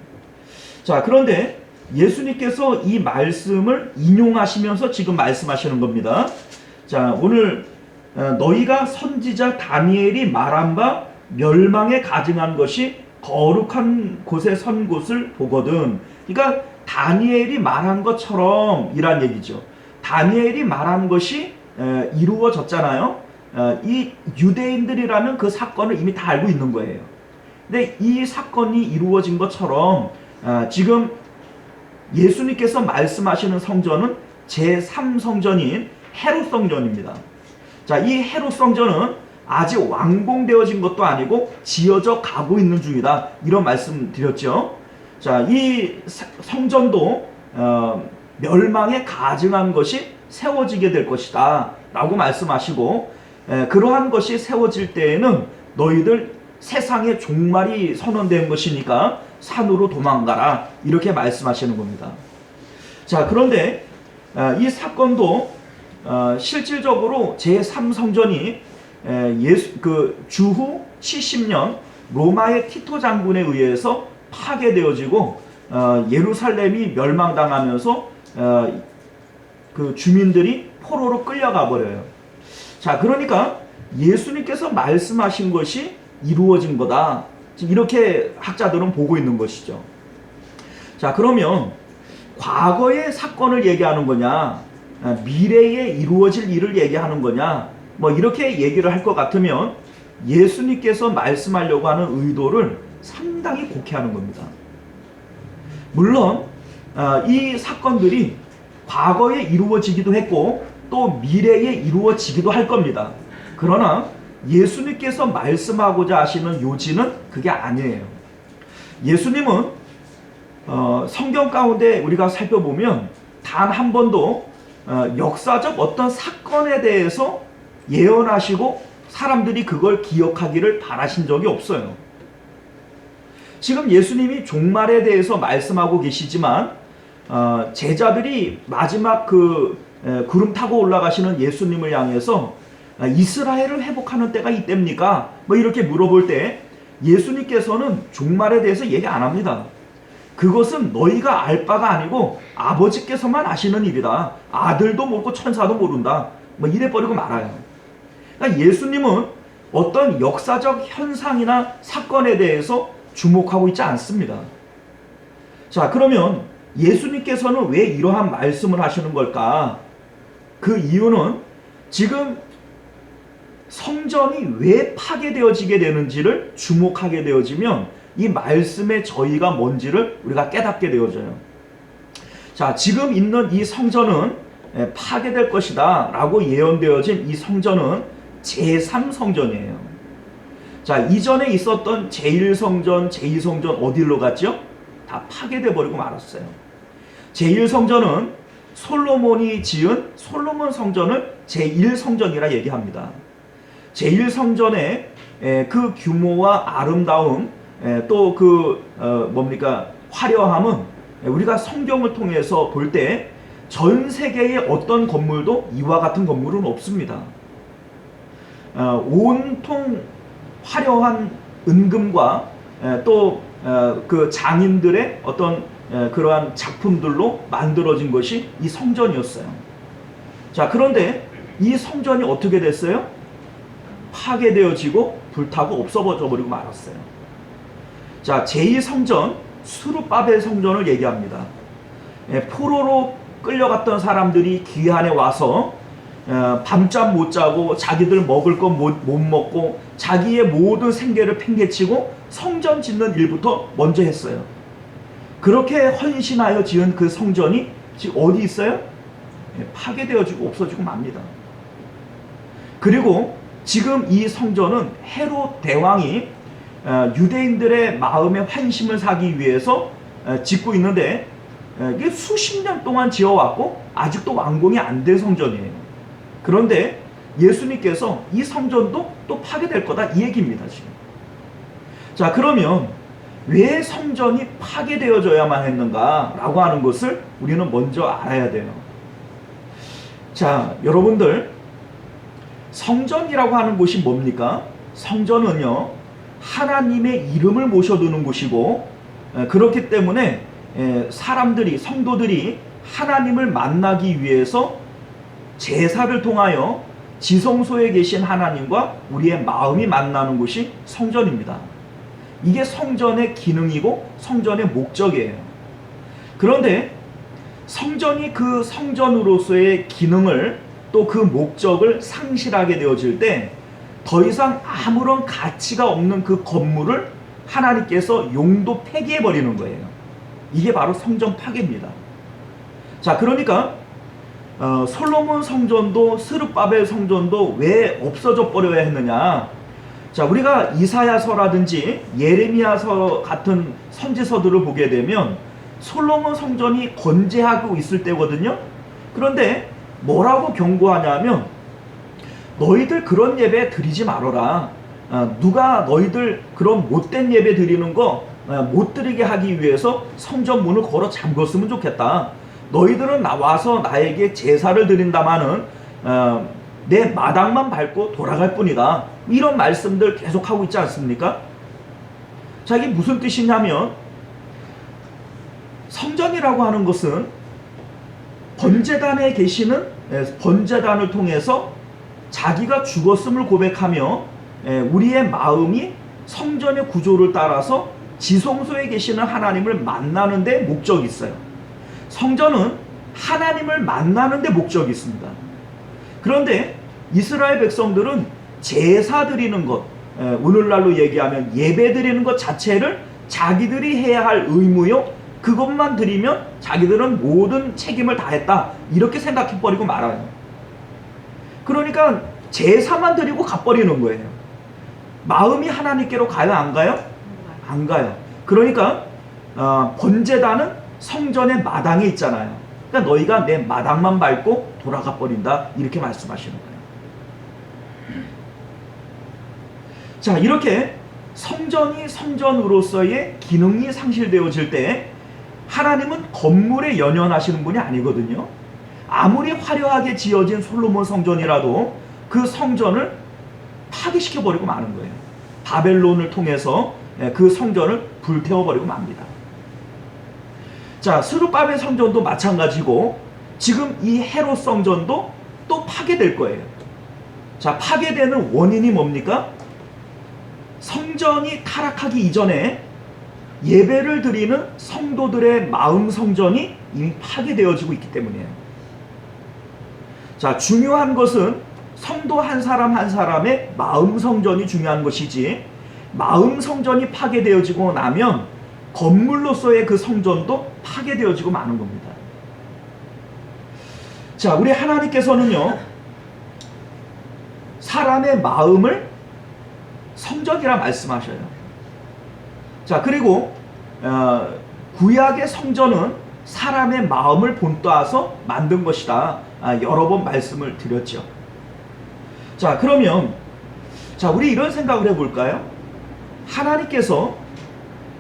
[SPEAKER 1] 자, 그런데 예수님께서 이 말씀을 인용하시면서 지금 말씀하시는 겁니다. 자, 오늘 너희가 선지자 다니엘이 말한 바 멸망에 가증한 것이 거룩한 곳에 선 곳을 보거든. 그러니까 다니엘이 말한 것처럼 이란 얘기죠. 다니엘이 말한 것이 이루어졌잖아요. 이 유대인들이라면 그 사건을 이미 다 알고 있는 거예요. 근데 이 사건이 이루어진 것처럼 지금 예수님께서 말씀하시는 성전은 제3성전인 헤롯 성전입니다. 자, 이 헤롯 성전은 아직 완공되어진 것도 아니고 지어져 가고 있는 중이다. 이런 말씀 드렸죠. 자, 이 성전도 멸망에 가증한 것이 세워지게 될 것이다 라고 말씀하시고, 그러한 것이 세워질 때에는 너희들 세상의 종말이 선언된 것이니까 산으로 도망가라, 이렇게 말씀하시는 겁니다. 자, 그런데 이 사건도 실질적으로 제3성전이 주후 70년 로마의 티토 장군에 의해서 파괴되어지고 예루살렘이 멸망당하면서 그 주민들이 포로로 끌려가 버려요. 자, 그러니까 예수님께서 말씀하신 것이 이루어진 거다, 이렇게 학자들은 보고 있는 것이죠. 자, 그러면 과거의 사건을 얘기하는 거냐, 미래에 이루어질 일을 얘기하는 거냐, 뭐 이렇게 얘기를 할 것 같으면 예수님께서 말씀하려고 하는 의도를 상당히 곡해하는 겁니다. 물론 이 사건들이 과거에 이루어지기도 했고 또 미래에 이루어지기도 할 겁니다. 그러나 예수님께서 말씀하고자 하시는 요지는 그게 아니에요. 예수님은 성경 가운데 우리가 살펴보면 단 한 번도 역사적 어떤 사건에 대해서 예언하시고 사람들이 그걸 기억하기를 바라신 적이 없어요. 지금 예수님이 종말에 대해서 말씀하고 계시지만 제자들이 마지막 구름 타고 올라가시는 예수님을 향해서 이스라엘을 회복하는 때가 이때입니까? 뭐 이렇게 물어볼 때 예수님께서는 종말에 대해서 얘기 안 합니다. 그것은 너희가 알 바가 아니고 아버지께서만 아시는 일이다. 아들도 모르고 천사도 모른다. 뭐 이래버리고 말아요. 그러니까 예수님은 어떤 역사적 현상이나 사건에 대해서 주목하고 있지 않습니다. 자, 그러면 예수님께서는 왜 이러한 말씀을 하시는 걸까? 그 이유는 지금 성전이 왜 파괴되어지게 되는지를 주목하게 되어지면 이 말씀의 저희가 뭔지를 우리가 깨닫게 되어져요. 자, 지금 있는 이 성전은 파괴될 것이다 라고 예언되어진 이 성전은 제3성전이에요. 자, 이전에 있었던 제1성전, 제2성전 어디로 갔죠? 다 파괴돼 버리고 말았어요. 제1성전은 솔로몬이 지은 솔로몬 성전을 제1성전이라 얘기합니다. 제1성전의 그 규모와 아름다움, 또 화려함은 우리가 성경을 통해서 볼 때 전 세계의 어떤 건물도 이와 같은 건물은 없습니다. 온통 화려한 은금과 또 그 장인들의 어떤 그러한 작품들로 만들어진 것이 이 성전이었어요. 자, 그런데 이 성전이 어떻게 됐어요? 파괴되어지고 불타고 없어져 버리고 말았어요. 자, 제2성전 수르바벨 성전을 얘기합니다. 포로로 끌려갔던 사람들이 귀환에 와서 밤잠 못 자고 자기들 먹을 거 못 먹고 자기의 모든 생계를 팽개치고 성전 짓는 일부터 먼저 했어요. 그렇게 헌신하여 지은 그 성전이 지금 어디 있어요? 파괴되어지고 없어지고 맙니다. 그리고 지금 이 성전은 헤롯 대왕이 유대인들의 마음에 환심을 사기 위해서 짓고 있는데 이게 수십 년 동안 지어왔고 아직도 완공이 안 된 성전이에요. 그런데 예수님께서 이 성전도 또 파괴될 거다, 이 얘기입니다, 지금. 자, 그러면 왜 성전이 파괴되어져야만 했는가 라고 하는 것을 우리는 먼저 알아야 돼요. 자, 여러분들, 성전이라고 하는 곳이 뭡니까? 성전은요, 하나님의 이름을 모셔두는 곳이고, 그렇기 때문에 사람들이, 성도들이 하나님을 만나기 위해서 제사를 통하여 지성소에 계신 하나님과 우리의 마음이 만나는 곳이 성전입니다. 이게 성전의 기능이고 성전의 목적이에요. 그런데 성전이 그 성전으로서의 기능을 또 그 목적을 상실하게 되어질 때 더 이상 아무런 가치가 없는 그 건물을 하나님께서 용도 폐기해 버리는 거예요. 이게 바로 성전 파괴입니다. 자, 그러니까 솔로몬 성전도 스룹바벨 성전도 왜 없어져 버려야 했느냐? 자, 우리가 이사야서라든지 예레미야서 같은 선지서들을 보게 되면 솔로몬 성전이 건재하고 있을 때거든요. 그런데 뭐라고 경고하냐면, 너희들 그런 예배 드리지 말아라. 누가 너희들 그런 못된 예배 드리는 거 못 드리게 하기 위해서 성전 문을 걸어 잠궜으면 좋겠다. 너희들은 나와서 나에게 제사를 드린다마는 내 마당만 밟고 돌아갈 뿐이다. 이런 말씀들 계속하고 있지 않습니까? 자, 이게 무슨 뜻이냐면, 성전이라고 하는 것은 번제단에 계시는, 번제단을 통해서 자기가 죽었음을 고백하며 우리의 마음이 성전의 구조를 따라서 지성소에 계시는 하나님을 만나는 데 목적이 있어요. 성전은 하나님을 만나는 데 목적이 있습니다. 그런데 이스라엘 백성들은 제사 드리는 것, 오늘날로 얘기하면 예배 드리는 것 자체를 자기들이 해야 할 의무요, 그것만 드리면 자기들은 모든 책임을 다했다, 이렇게 생각해버리고 말아요. 그러니까 제사만 드리고 가버리는 거예요. 마음이 하나님께로 가요, 안 가요? 안 가요. 그러니까 번제단은 성전의 마당에 있잖아요. 그러니까 너희가 내 마당만 밟고 돌아가 버린다, 이렇게 말씀하시는 거예요. 자, 이렇게 성전이 성전으로서의 기능이 상실되어질 때 하나님은 건물에 연연하시는 분이 아니거든요. 아무리 화려하게 지어진 솔로몬 성전이라도 그 성전을 파괴시켜버리고 마는 거예요. 바벨론을 통해서 그 성전을 불태워버리고 맙니다. 자, 스룹바벨 성전도 마찬가지고 지금 이 헤롯 성전도 또 파괴될 거예요. 자, 파괴되는 원인이 뭡니까? 성전이 타락하기 이전에 예배를 드리는 성도들의 마음 성전이 이미 파괴되어지고 있기 때문이에요. 자, 중요한 것은 성도 한 사람 한 사람의 마음 성전이 중요한 것이지, 마음 성전이 파괴되어지고 나면 건물로서의 그 성전도 파괴되어지고 마는 겁니다. 자, 우리 하나님께서는요, 사람의 마음을 성전이라 말씀하셔요. 자, 그리고 구약의 성전은 사람의 마음을 본따서 만든 것이다, 여러 번 말씀을 드렸죠. 자, 그러면 우리 이런 생각을 해볼까요? 하나님께서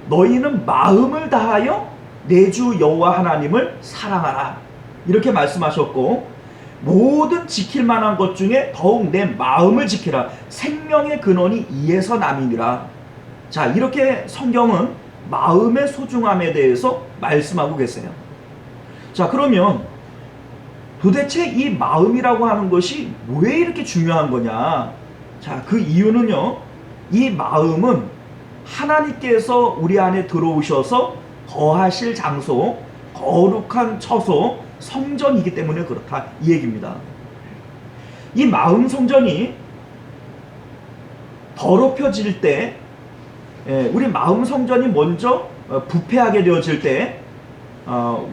[SPEAKER 1] 너희는 마음을 다하여 내 주 여호와 하나님을 사랑하라, 이렇게 말씀하셨고, 모든 지킬 만한 것 중에 더욱 내 마음을 지키라, 생명의 근원이 이에서 남이니라. 자, 이렇게 성경은 마음의 소중함에 대해서 말씀하고 계세요. 자, 그러면 도대체 이 마음이라고 하는 것이 왜 이렇게 중요한 거냐? 자, 그 이유는요, 이 마음은 하나님께서 우리 안에 들어오셔서 거하실 장소, 거룩한 처소, 성전이기 때문에 그렇다, 이 얘기입니다. 이 마음 성전이 더럽혀질 때, 우리 마음 성전이 먼저 부패하게 되어질 때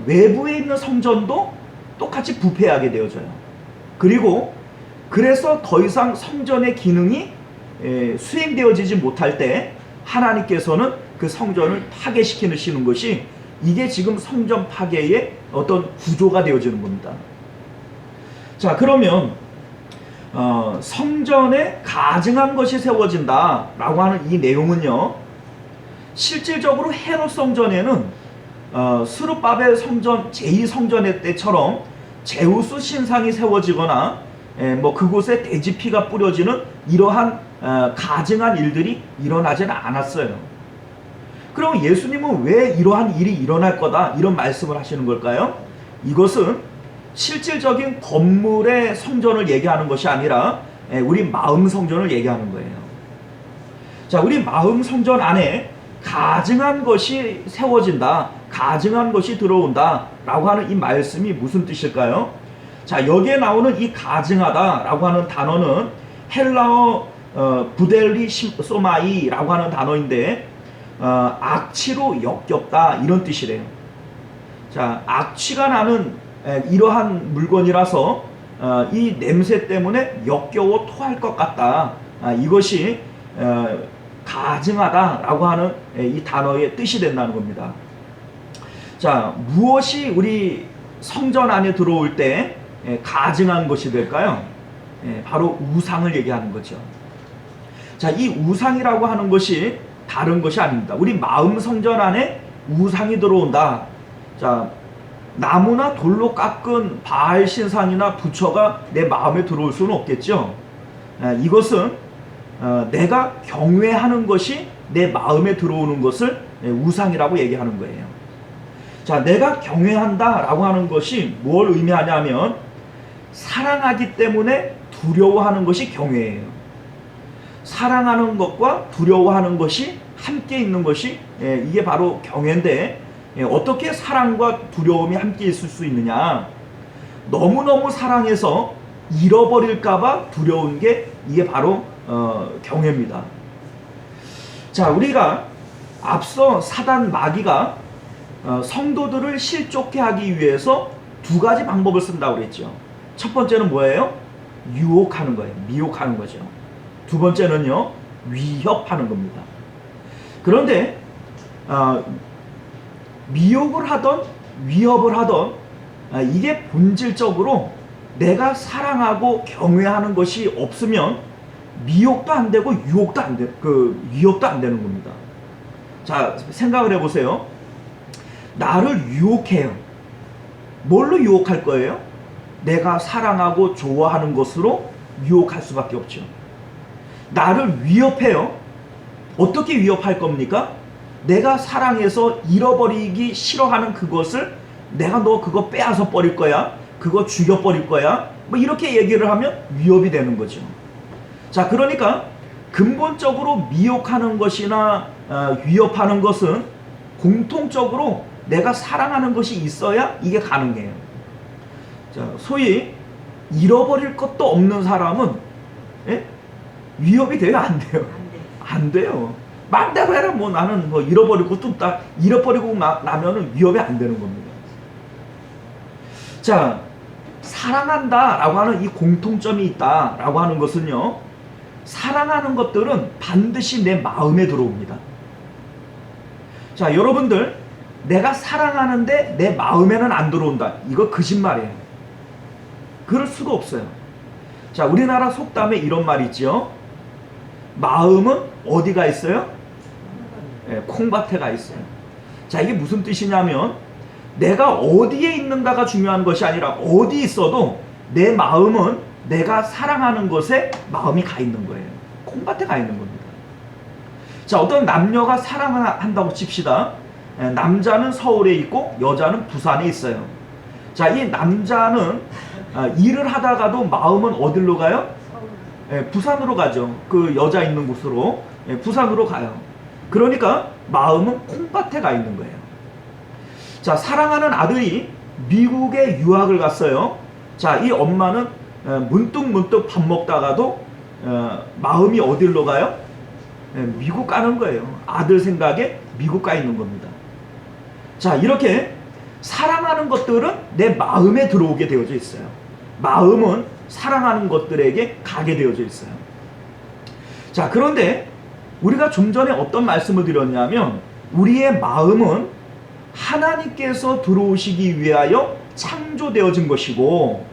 [SPEAKER 1] 외부에 있는 성전도 똑같이 부패하게 되어져요. 그리고 그래서 더 이상 성전의 기능이 수행되어지지 못할 때 하나님께서는 그 성전을 파괴시키시는 것이, 이게 지금 성전 파괴의 어떤 구조가 되어지는 겁니다. 자, 그러면 성전에 가증한 것이 세워진다 라고 하는 이 내용은요, 실질적으로 헤롯 성전에는 스룹바벨 성전 제2성전의 때처럼 제우스 신상이 세워지거나 뭐 그곳에 돼지 피가 뿌려지는 이러한 가증한 일들이 일어나지는 않았어요. 그럼 예수님은 왜 이러한 일이 일어날 거다 이런 말씀을 하시는 걸까요? 이것은 실질적인 건물의 성전을 얘기하는 것이 아니라 우리 마음 성전을 얘기하는 거예요. 자, 우리 마음 성전 안에 가증한 것이 세워진다, 가증한 것이 들어온다 라고 하는 이 말씀이 무슨 뜻일까요? 자, 여기에 나오는 이 가증하다 라고 하는 단어는 헬라어 부델리 소마이 라고 하는 단어인데 악취로 역겹다 이런 뜻이래요. 자, 악취가 나는 이러한 물건이라서 이 냄새 때문에 역겨워 토할 것 같다. 이것이 가증하다라고 하는 이 단어의 뜻이 된다는 겁니다. 자, 무엇이 우리 성전 안에 들어올 때 가증한 것이 될까요? 바로 우상을 얘기하는 거죠. 자, 이 우상이라고 하는 것이 다른 것이 아닙니다. 우리 마음 성전 안에 우상이 들어온다. 자, 나무나 돌로 깎은 바알 신상이나 부처가 내 마음에 들어올 수는 없겠죠. 이것은 내가 경외하는 것이 내 마음에 들어오는 것을 우상이라고 얘기하는 거예요. 자, 내가 경외한다라고 하는 것이 뭘 의미하냐면 사랑하기 때문에 두려워하는 것이 경외예요. 사랑하는 것과 두려워하는 것이 함께 있는 것이 이게 바로 경외인데, 어떻게 사랑과 두려움이 함께 있을 수 있느냐? 너무너무 사랑해서 잃어버릴까봐 두려운 게 이게 바로 경외입니다. 자, 우리가 앞서 사단 마귀가 성도들을 실족해 하기 위해서 두 가지 방법을 쓴다고 그랬죠. 첫 번째는 뭐예요? 유혹하는 거예요. 미혹하는 거죠. 두 번째는요, 위협하는 겁니다. 그런데 미혹을 하던 위협을 하던 이게 본질적으로 내가 사랑하고 경외하는 것이 없으면 미혹도 안 되고 유혹도 안 돼, 위협도 안 되는 겁니다. 자, 생각을 해보세요. 나를 유혹해요. 뭘로 유혹할 거예요? 내가 사랑하고 좋아하는 것으로 유혹할 수밖에 없죠. 나를 위협해요. 어떻게 위협할 겁니까? 내가 사랑해서 잃어버리기 싫어하는 그것을 내가 너 그거 빼앗아 버릴 거야, 그거 죽여 버릴 거야, 뭐 이렇게 얘기를 하면 위협이 되는 거죠. 자, 그러니까 근본적으로 미혹하는 것이나 위협하는 것은 공통적으로 내가 사랑하는 것이 있어야 이게 가능해요. 자, 소위 잃어버릴 것도 없는 사람은 위협이 돼요, 안 돼요? 안 돼요. 맘대로 해라. 뭐 나는 뭐 잃어버리고 뚝딱 잃어버리고 나면은 위협이 안 되는 겁니다. 자, 사랑한다라고 하는 이 공통점이 있다라고 하는 것은요, 사랑하는 것들은 반드시 내 마음에 들어옵니다. 자, 여러분들, 내가 사랑하는데 내 마음에는 안 들어온다. 이거 거짓말이에요. 그럴 수가 없어요. 자, 우리나라 속담에 이런 말이 있죠. 마음은 어디가 있어요? 콩밭에 가 있어요. 자, 이게 무슨 뜻이냐면 내가 어디에 있는가가 중요한 것이 아니라 어디 있어도 내 마음은 내가 사랑하는 것에 마음이 가 있는 거예요. 콩밭에 가 있는 겁니다. 자, 어떤 남녀가 사랑한다고 칩시다. 남자는 서울에 있고 여자는 부산에 있어요. 자, 이 남자는 일을 하다가도 마음은 어디로 가요? 부산으로 가죠. 그 여자 있는 곳으로 부산으로 가요. 그러니까 마음은 콩밭에 가 있는 거예요. 자, 사랑하는 아들이 미국에 유학을 갔어요. 자, 이 엄마는 문득문득 밥 먹다가도 마음이 어디로 가요? 미국 가는 거예요. 아들 생각에 미국 가 있는 겁니다. 자, 이렇게 사랑하는 것들은 내 마음에 들어오게 되어져 있어요. 마음은 사랑하는 것들에게 가게 되어져 있어요. 자, 그런데 우리가 좀 전에 어떤 말씀을 드렸냐면 우리의 마음은 하나님께서 들어오시기 위하여 창조되어진 것이고,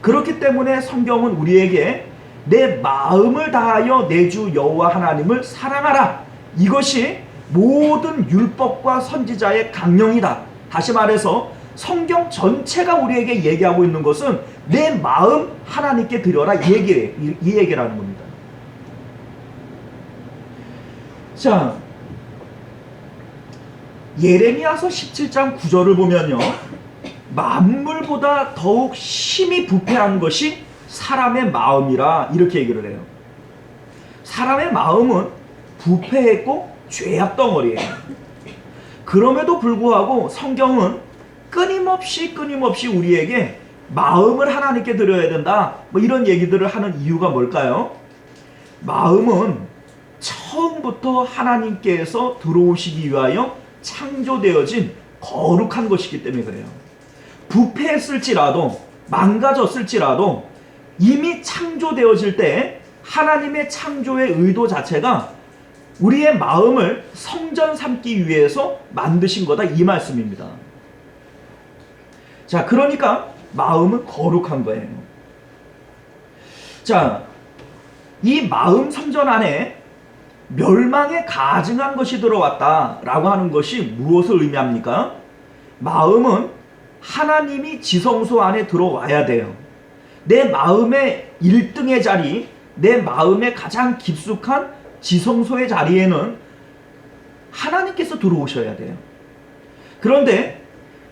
[SPEAKER 1] 그렇기 때문에 성경은 우리에게 내 마음을 다하여 내 주 여호와 하나님을 사랑하라, 이것이 모든 율법과 선지자의 강령이다. 다시 말해서 성경 전체가 우리에게 얘기하고 있는 것은 내 마음 하나님께 드려라, 이 얘기라는 겁니다. 자, 예레미야서 17장 9절을 보면요, 만물보다 더욱 심히 부패한 것이 사람의 마음이라 이렇게 얘기를 해요. 사람의 마음은 부패했고 죄악 덩어리예요. 그럼에도 불구하고 성경은 끊임없이 우리에게 마음을 하나님께 드려야 된다, 뭐 이런 얘기들을 하는 이유가 뭘까요? 마음은 처음부터 하나님께서 들어오시기 위하여 창조되어진 거룩한 것이기 때문에 그래요. 부패했을지라도, 망가졌을지라도 이미 창조되어질 때 하나님의 창조의 의도 자체가 우리의 마음을 성전 삼기 위해서 만드신 거다, 이 말씀입니다. 자, 그러니까 마음은 거룩한 거예요. 자, 이 마음 성전 안에 멸망에 가증한 것이 들어왔다라고 하는 것이 무엇을 의미합니까? 마음은 하나님이 지성소 안에 들어와야 돼요. 내 마음의 1등의 자리, 내 마음의 가장 깊숙한 지성소의 자리에는 하나님께서 들어오셔야 돼요. 그런데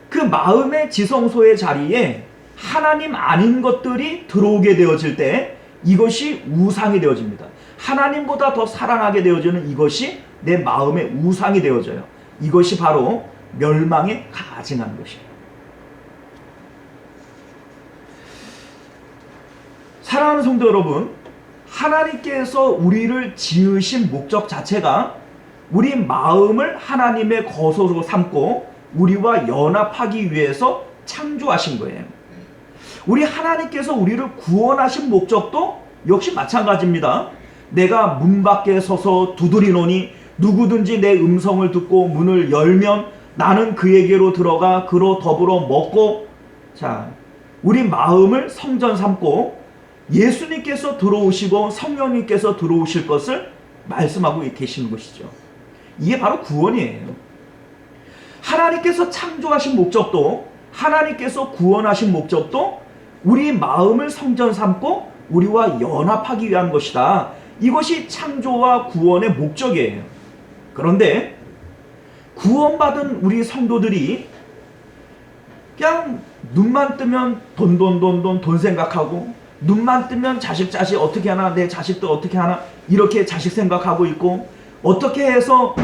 [SPEAKER 1] 그 마음의 지성소의 자리에 하나님 아닌 것들이 들어오게 되어질 때 이것이 우상이 되어집니다. 하나님보다 더 사랑하게 되어지는 이것이 내 마음의 우상이 되어져요. 이것이 바로 멸망에 가증한 것이에요. 사랑하는 성도 여러분, 하나님께서 우리를 지으신 목적 자체가 우리 마음을 하나님의 거소로 삼고 우리와 연합하기 위해서 창조하신 거예요. 우리 하나님께서 우리를 구원하신 목적도 역시 마찬가지입니다. 내가 문 밖에 서서 두드리노니 누구든지 내 음성을 듣고 문을 열면 나는 그에게로 들어가 그로 더불어 먹고, 자, 우리 마음을 성전 삼고 예수님께서 들어오시고 성령님께서 들어오실 것을 말씀하고 계시는 것이죠. 이게 바로 구원이에요. 하나님께서 창조하신 목적도, 하나님께서 구원하신 목적도 우리 마음을 성전 삼고 우리와 연합하기 위한 것이다. 이것이 창조와 구원의 목적이에요. 그런데 구원받은 우리 성도들이 그냥 눈만 뜨면 돈 생각하고, 눈만 뜨면 자식 어떻게 하나, 내 자식들 어떻게 하나, 이렇게 자식 생각하고 있고, 어떻게 해서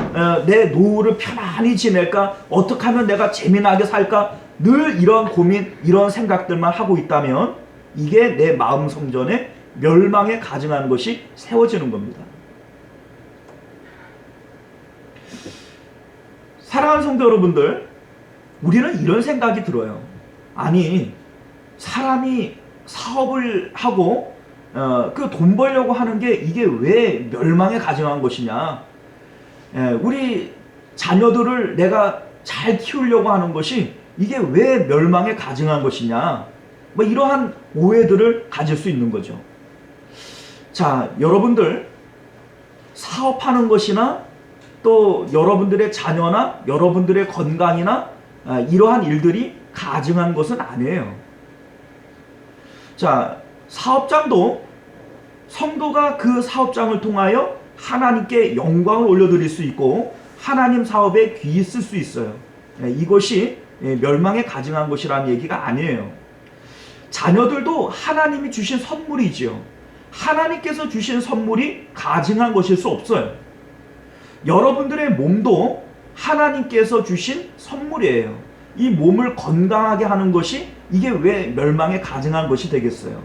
[SPEAKER 1] 내 노후를 편안히 지낼까, 어떻게 하면 내가 재미나게 살까, 늘 이런 고민, 이런 생각들만 하고 있다면 이게 내 마음 성전에 멸망에 가증한 것이 세워지는 겁니다. 사랑하는 성도 여러분들, 우리는 이런 생각이 들어요. 아니, 사람이 사업을 하고 그 돈 벌려고 하는 게 이게 왜 멸망에 가증한 것이냐, 우리 자녀들을 내가 잘 키우려고 하는 것이 이게 왜 멸망에 가증한 것이냐, 뭐 이러한 오해들을 가질 수 있는 거죠. 자, 여러분들 사업하는 것이나 또 여러분들의 자녀나 여러분들의 건강이나 이러한 일들이 가증한 것은 아니에요. 자, 사업장도 성도가 그 사업장을 통하여 하나님께 영광을 올려드릴 수 있고 하나님 사업에 귀히 쓸 수 있어요. 이것이 멸망에 가증한 것이라는 얘기가 아니에요. 자녀들도 하나님이 주신 선물이지요. 하나님께서 주신 선물이 가증한 것일 수 없어요. 여러분들의 몸도 하나님께서 주신 선물이에요. 이 몸을 건강하게 하는 것이 이게 왜 멸망에 가증한 것이 되겠어요?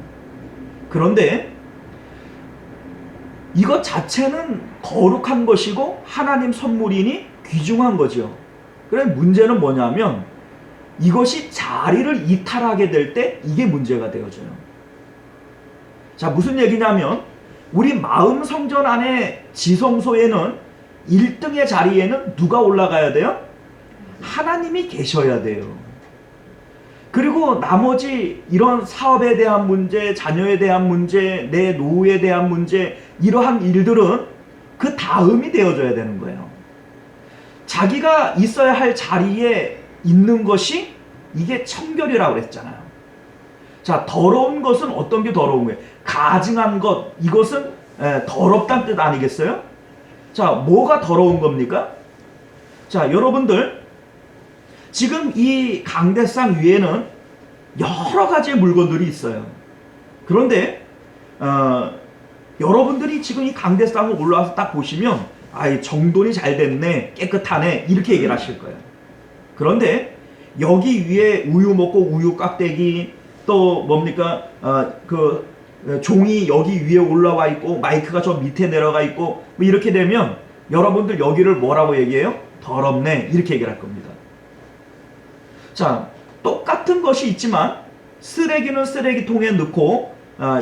[SPEAKER 1] 그런데 이것 자체는 거룩한 것이고 하나님 선물이니 귀중한 거죠. 그래, 문제는 뭐냐면 이것이 자리를 이탈하게 될 때 이게 문제가 되어져요. 자, 무슨 얘기냐면 우리 마음 성전 안에 지성소에는 1등의 자리에는 누가 올라가야 돼요? 하나님이 계셔야 돼요. 그리고 나머지 이런 사업에 대한 문제, 자녀에 대한 문제, 내 노후에 대한 문제, 이러한 일들은 그 다음이 되어져야 되는 거예요. 자기가 있어야 할 자리에 있는 것이 이게 청결이라고 그랬잖아요. 자, 더러운 것은 어떤 게 더러운 거예요? 가증한 것, 이것은 더럽다는 뜻 아니겠어요? 자, 뭐가 더러운 겁니까? 자, 여러분들 지금 이 강대상 위에는 여러 가지의 물건들이 있어요. 그런데 여러분들이 지금 이 강대상을 올라와서 딱 보시면 아이 정돈이 잘 됐네, 깨끗하네, 이렇게 얘기를 하실 거예요. 그런데 여기 위에 우유 먹고 우유 깍대기, 또 뭡니까 그 종이 여기 위에 올라와 있고 마이크가 저 밑에 내려가 있고 뭐 이렇게 되면 여러분들 여기를 뭐라고 얘기해요? 더럽네, 이렇게 얘기를 할 겁니다. 자, 똑같은 것이 있지만 쓰레기는 쓰레기통에 넣고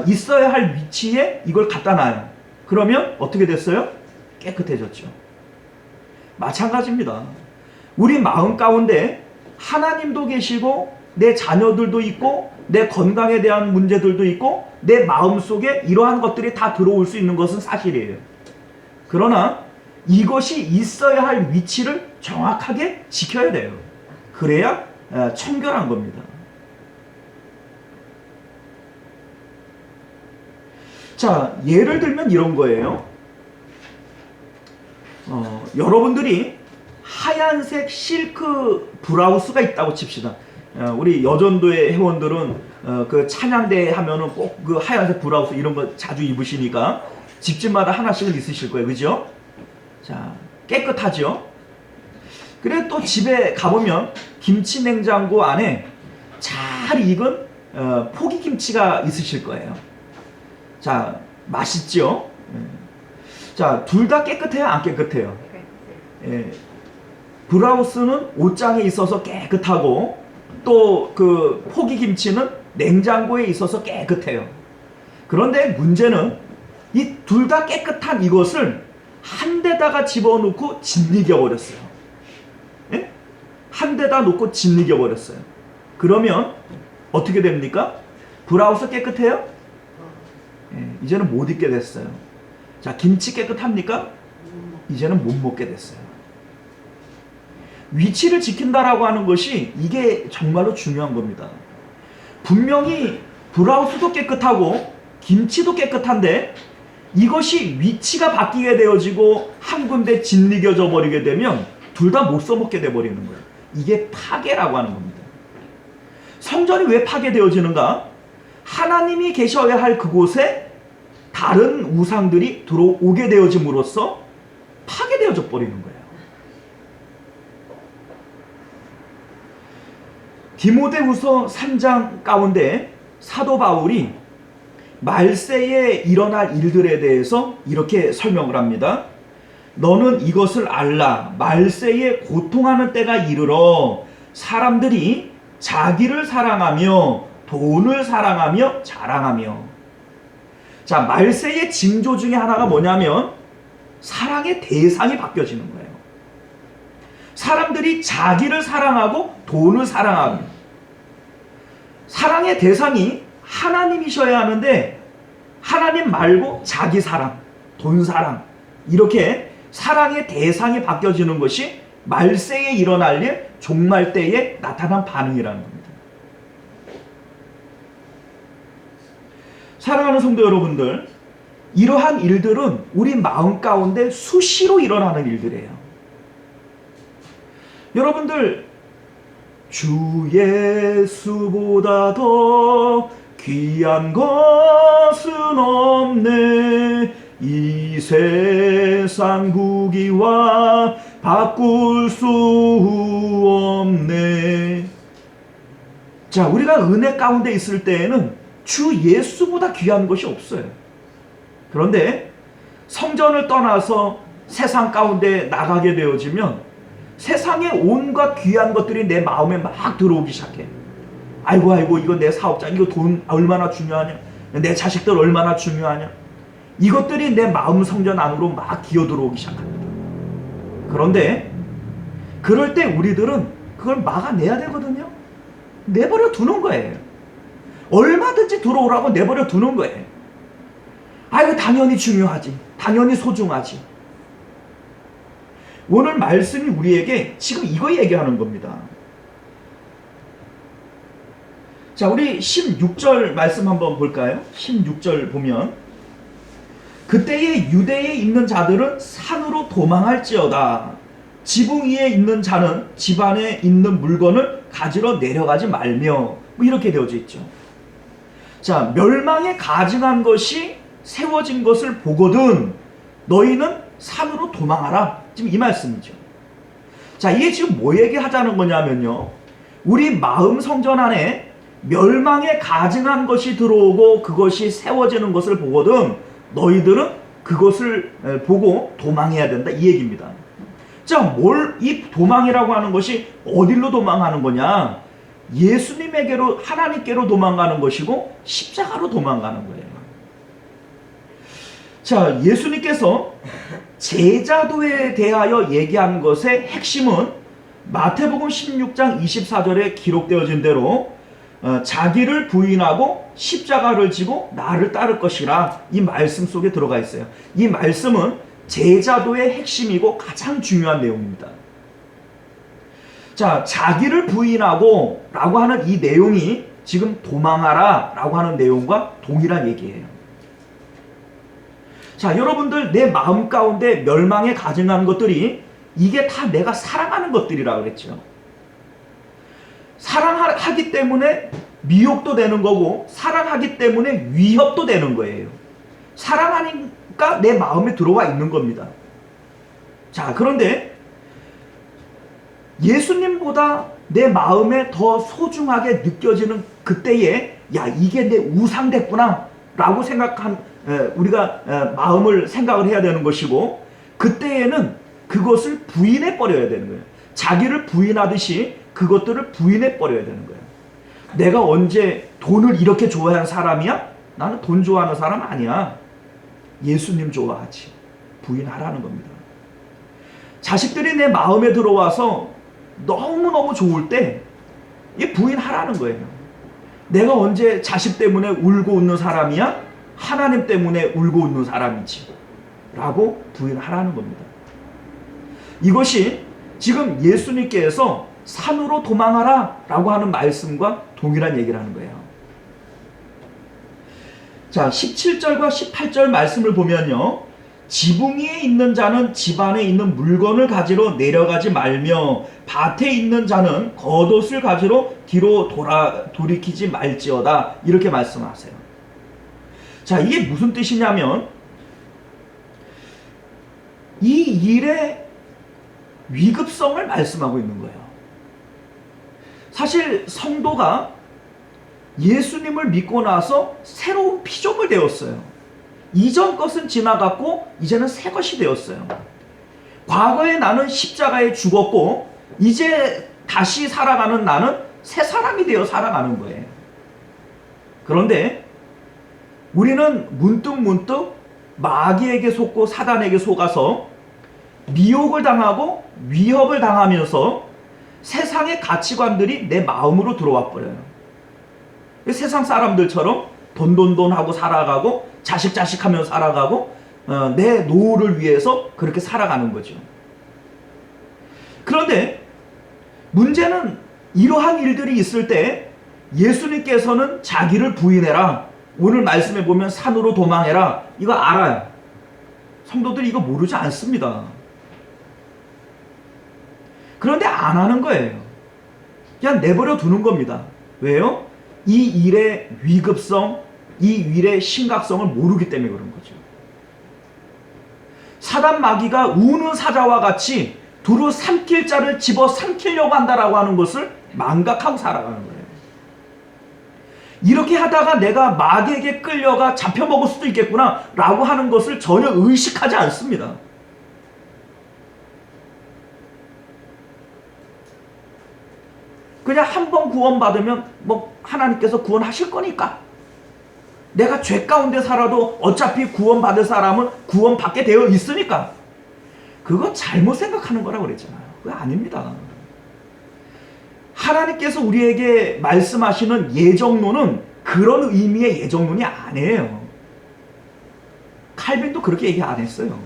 [SPEAKER 1] 있어야 할 위치에 이걸 갖다 놔요. 그러면 어떻게 됐어요? 깨끗해졌죠. 마찬가지입니다. 우리 마음 가운데 하나님도 계시고 내 자녀들도 있고 내 건강에 대한 문제들도 있고 내 마음 속에 이러한 것들이 다 들어올 수 있는 것은 사실이에요. 그러나 이것이 있어야 할 위치를 정확하게 지켜야 돼요. 그래야 청결한 겁니다. 자, 예를 들면 이런 거예요. 여러분들이 하얀색 실크 브라우스가 있다고 칩시다. 우리 여전도의 회원들은 그 찬양대 하면은 꼭 그 하얀색 브라우스 이런 거 자주 입으시니까 집집마다 하나씩은 있으실 거예요. 그죠? 자, 깨끗하죠? 그래 또 집에 가보면 김치 냉장고 안에 잘 익은 포기김치가 있으실 거예요. 자, 맛있죠? 자, 둘 다 깨끗해요? 안 깨끗해요? 예. 브라우스는 옷장에 있어서 깨끗하고 또 그 포기김치는 냉장고에 있어서 깨끗해요. 그런데 문제는 이 둘 다 깨끗한 이것을 한 대다가 집어넣고 짓이겨 버렸어요. 예? 한 대다 놓고 짓이겨 버렸어요. 그러면 어떻게 됩니까? 브라우스 깨끗해요? 예, 이제는 못 입게 됐어요. 자, 김치 깨끗합니까? 이제는 못 먹게 됐어요. 위치를 지킨다라고 하는 것이 이게 정말로 중요한 겁니다. 분명히 브라우스도 깨끗하고 김치도 깨끗한데 이것이 위치가 바뀌게 되어지고 한 군데 짓이겨져 버리게 되면 둘 다 못 써먹게 돼버리는 거예요. 이게 파괴라고 하는 겁니다. 성전이 왜 파괴되어지는가? 하나님이 계셔야 할 그곳에 다른 우상들이 들어오게 되어짐으로써 파괴되어져 버리는 거예요. 디모데후서 3장 가운데 사도 바울이 말세에 일어날 일들에 대해서 이렇게 설명을 합니다. 너는 이것을 알라. 말세에 고통하는 때가 이르러 사람들이 자기를 사랑하며 돈을 사랑하며 자랑하며. 자, 말세의 징조 중에 하나가 뭐냐면 사랑의 대상이 바뀌어지는 거예요. 사람들이 자기를 사랑하고 돈을 사랑하며. 사랑의 대상이 하나님이셔야 하는데 하나님 말고 자기 사랑, 돈 사랑, 이렇게 사랑의 대상이 바뀌어지는 것이 말세에 일어날 일, 종말 때에 나타난 반응이라는 겁니다. 사랑하는 성도 여러분들, 이러한 일들은 우리 마음 가운데 수시로 일어나는 일들이에요. 여러분들, 주 예수보다 더 귀한 것은 없네. 이 세상 구기와 바꿀 수 없네. 자, 우리가 은혜 가운데 있을 때에는 주 예수보다 귀한 것이 없어요. 그런데 성전을 떠나서 세상 가운데 나가게 되어지면 세상의 온갖 귀한 것들이 내 마음에 막 들어오기 시작해. 아이고 이거 내 사업자, 이거 돈 얼마나 중요하냐, 내 자식들 얼마나 중요하냐, 이것들이 내 마음 성전 안으로 막 기어 들어오기 시작합니다. 그런데 그럴 때 우리들은 그걸 막아내야 되거든요. 내버려 두는 거예요. 얼마든지 들어오라고 내버려 두는 거예요. 아이고 당연히 중요하지, 당연히 소중하지. 오늘 말씀이 우리에게 지금 이거 얘기하는 겁니다. 자, 우리 16절 말씀 한번 볼까요? 16절 보면 그때에 유대에 있는 자들은 산으로 도망할지어다. 지붕 위에 있는 자는 집 안에 있는 물건을 가지러 내려가지 말며, 뭐 이렇게 되어져 있죠. 자, 멸망에 가증한 것이 세워진 것을 보거든 너희는 산으로 도망하라. 지금 이 말씀이죠. 자, 이게 지금 뭐 얘기하자는 거냐면요, 우리 마음 성전 안에 멸망에 가증한 것이 들어오고 그것이 세워지는 것을 보거든 너희들은 그것을 보고 도망해야 된다, 이 얘기입니다. 자, 이 도망이라고 하는 것이 어디로 도망하는 거냐? 예수님에게로, 하나님께로 도망가는 것이고 십자가로 도망가는 거예요. 자, 예수님께서 제자도에 대하여 얘기한 것의 핵심은 마태복음 16장 24절에 기록되어진 대로 자기를 부인하고 십자가를 지고 나를 따를 것이라, 이 말씀 속에 들어가 있어요. 이 말씀은 제자도의 핵심이고 가장 중요한 내용입니다. 자, 자기를 부인하고 라고 하는 이 내용이 지금 도망하라 라고 하는 내용과 동일한 얘기예요. 자, 여러분들, 내 마음 가운데 멸망에 가증한 것들이 이게 다 내가 사랑하는 것들이라고 그랬죠. 사랑하기 때문에 미혹도 되는 거고 사랑하기 때문에 위협도 되는 거예요. 사랑하니까 내 마음에 들어와 있는 겁니다. 자, 그런데 예수님보다 내 마음에 더 소중하게 느껴지는 그때에, 야, 이게 내 우상 됐구나 라고 우리가 마음을 생각을 해야 되는 것이고, 그때에는 그것을 부인해 버려야 되는 거예요. 자기를 부인하듯이 그것들을 부인해 버려야 되는 거예요. 내가 언제 돈을 이렇게 좋아하는 사람이야? 나는 돈 좋아하는 사람 아니야. 예수님 좋아하지. 부인하라는 겁니다. 자식들이 내 마음에 들어와서 너무너무 좋을 때 이 부인하라는 거예요. 내가 언제 자식 때문에 울고 웃는 사람이야? 하나님 때문에 울고 웃는 사람이지 라고 부인하라는 겁니다. 이것이 지금 예수님께서 산으로 도망하라 라고 하는 말씀과 동일한 얘기를 하는 거예요. 자, 17절과 18절 말씀을 보면요, 지붕 위에 있는 자는 집 안에 있는 물건을 가지러 내려가지 말며 밭에 있는 자는 겉옷을 가지러 뒤로 돌이키지 말지어다, 이렇게 말씀하세요. 자, 이게 무슨 뜻이냐면 이 일의 위급성을 말씀하고 있는 거예요. 사실 성도가 예수님을 믿고 나서 새로운 피조물 되었어요. 이전 것은 지나갔고 이제는 새 것이 되었어요. 과거에 나는 십자가에 죽었고 이제 다시 살아가는 나는 새 사람이 되어 살아가는 거예요. 그런데 우리는 문득 마귀에게 속고 사단에게 속아서 미혹을 당하고 위협을 당하면서 세상의 가치관들이 내 마음으로 들어와 버려요. 세상 사람들처럼 돈 하고 살아가고 자식 하며 살아가고 내 노후를 위해서 그렇게 살아가는 거죠. 그런데 문제는 이러한 일들이 있을 때 예수님께서는 자기를 부인해라, 오늘 말씀에 보면 산으로 도망해라, 이거 알아요. 성도들이 이거 모르지 않습니다. 그런데 안 하는 거예요. 그냥 내버려 두는 겁니다. 왜요? 이 일의 위급성, 이 일의 심각성을 모르기 때문에 그런 거죠. 사단 마귀가 우는 사자와 같이 두루 삼킬 자를 집어 삼키려고 한다라고 하는 것을 망각하고 살아가는 거예요. 이렇게 하다가 내가 마귀에게 끌려가 잡혀먹을 수도 있겠구나 라고 하는 것을 전혀 의식하지 않습니다. 그냥 한 번 구원받으면 뭐 하나님께서 구원하실 거니까, 내가 죄 가운데 살아도 어차피 구원받을 사람은 구원받게 되어 있으니까, 그거 잘못 생각하는 거라고 그랬잖아요. 그거 아닙니다. 하나님께서 우리에게 말씀하시는 예정론은 그런 의미의 예정론이 아니에요. 칼빈도 그렇게 얘기 안 했어요.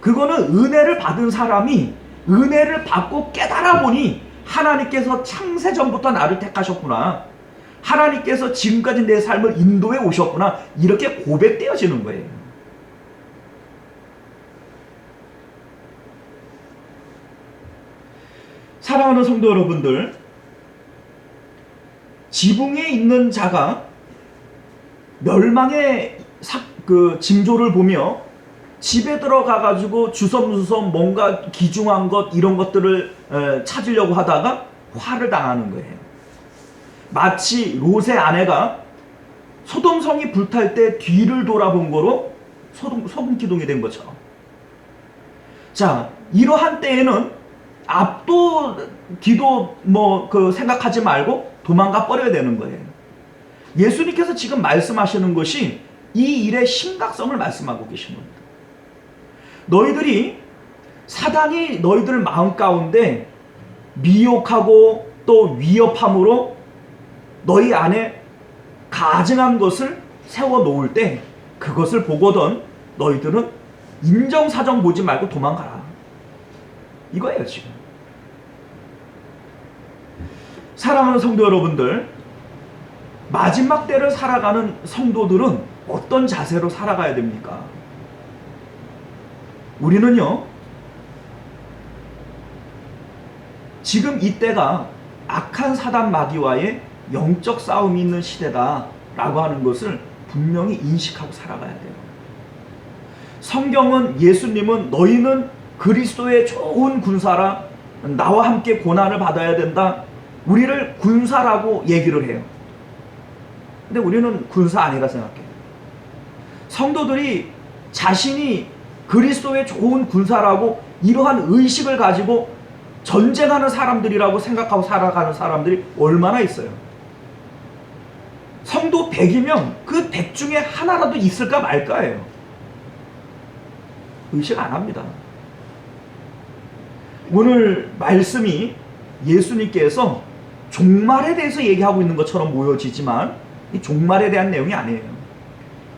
[SPEAKER 1] 그거는 은혜를 받은 사람이 은혜를 받고 깨달아 보니 하나님께서 창세전부터 나를 택하셨구나. 하나님께서 지금까지 내 삶을 인도해 오셨구나. 이렇게 고백되어지는 거예요. 사랑하는 성도 여러분들, 지붕에 있는 자가 멸망의 징조를 보며 집에 들어가가지고 주섬주섬 뭔가 귀중한 것 이런 것들을 찾으려고 하다가 화를 당하는 거예요. 마치 롯의 아내가 소돔성이 불탈 때 뒤를 돌아본 거로 소금 기둥이 된 것처럼. 자, 이러한 때에는 앞도 뒤도 생각하지 말고 도망가 버려야 되는 거예요. 예수님께서 지금 말씀하시는 것이 이 일의 심각성을 말씀하고 계신 겁니다. 너희들이 사단이 너희들 마음 가운데 미혹하고 또 위협함으로 너희 안에 가증한 것을 세워놓을 때 그것을 보거든 너희들은 인정사정 보지 말고 도망가라. 이거예요 지금. 사랑하는 성도 여러분들, 마지막 때를 살아가는 성도들은 어떤 자세로 살아가야 됩니까? 우리는요, 지금 이때가 악한 사단 마귀와의 영적 싸움이 있는 시대다라고 하는 것을 분명히 인식하고 살아가야 돼요. 성경은 예수님은 너희는 그리스도의 좋은 군사라, 나와 함께 고난을 받아야 된다. 우리를 군사라고 얘기를 해요. 근데 우리는 군사 아니라 생각해요. 성도들이 자신이 그리스도의 좋은 군사라고 이러한 의식을 가지고 전쟁하는 사람들이라고 생각하고 살아가는 사람들이 얼마나 있어요. 성도 100이면 그 100 중에 하나라도 있을까 말까예요. 의식 안 합니다. 오늘 말씀이 예수님께서 종말에 대해서 얘기하고 있는 것처럼 보여지지만 이 종말에 대한 내용이 아니에요.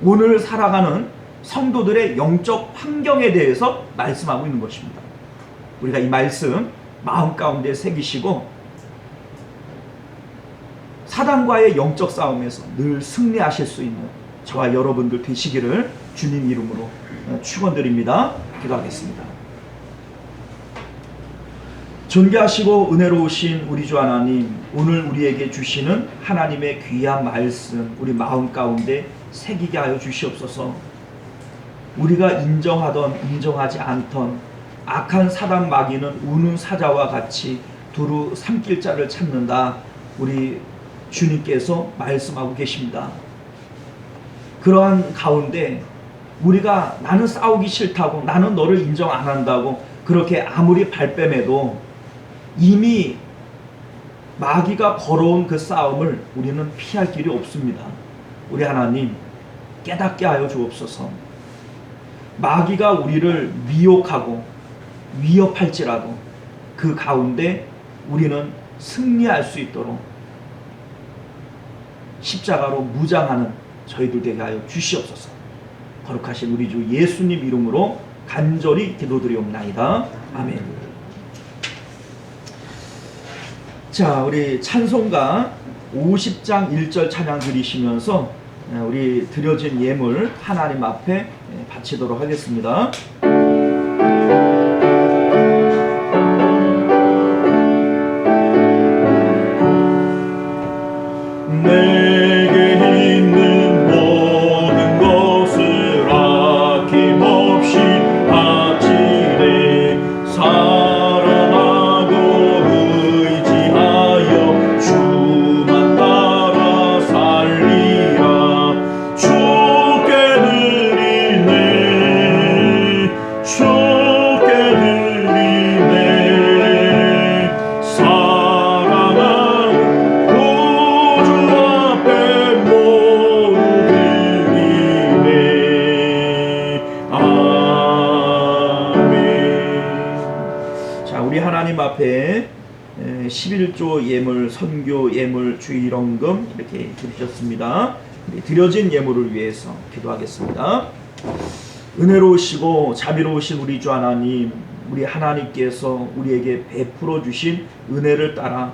[SPEAKER 1] 오늘 살아가는 성도들의 영적 환경에 대해서 말씀하고 있는 것입니다. 우리가 이 말씀 마음 가운데 새기시고 사단과의 영적 싸움에서 늘 승리하실 수 있는 저와 여러분들 되시기를 주님 이름으로 축원드립니다. 기도하겠습니다. 존귀하시고 은혜로우신 우리 주 하나님, 오늘 우리에게 주시는 하나님의 귀한 말씀 우리 마음 가운데 새기게 하여 주시옵소서. 우리가 인정하던 인정하지 않던 악한 사단 마귀는 우는 사자와 같이 두루 삼킬 자를 찾는다. 우리 주님께서 말씀하고 계십니다. 그러한 가운데 우리가 나는 싸우기 싫다고, 나는 너를 인정 안 한다고 그렇게 아무리 발뺌해도 이미 마귀가 걸어온 그 싸움을 우리는 피할 길이 없습니다. 우리 하나님 깨닫게 하여 주옵소서. 마귀가 우리를 미혹하고 위협할지라도 그 가운데 우리는 승리할 수 있도록 십자가로 무장하는 저희들 되게 하여 주시옵소서. 거룩하신 우리 주 예수님 이름으로 간절히 기도드리옵나이다. 아멘. 자, 우리 찬송가 50장 1절 찬양 드리시면서 우리 드려진 예물 하나님 앞에 바치도록 하겠습니다.
[SPEAKER 3] 내게 있는 모든 것을 아낌없이 바치되 사랑하고 의지하여 주만 따라 살리라. 주께 드리네, 주께 드리네. 사랑하는 구주 앞에 모두 드리네. 아멘.
[SPEAKER 1] 자, 우리 하나님 앞에 11조 예물, 선교 예물, 주일원금 이렇게 드리셨습니다. 드려진 예물을 위해서 기도하겠습니다. 은혜로우시고 자비로우신 우리 주 하나님, 우리 하나님께서 우리에게 베풀어 주신 은혜를 따라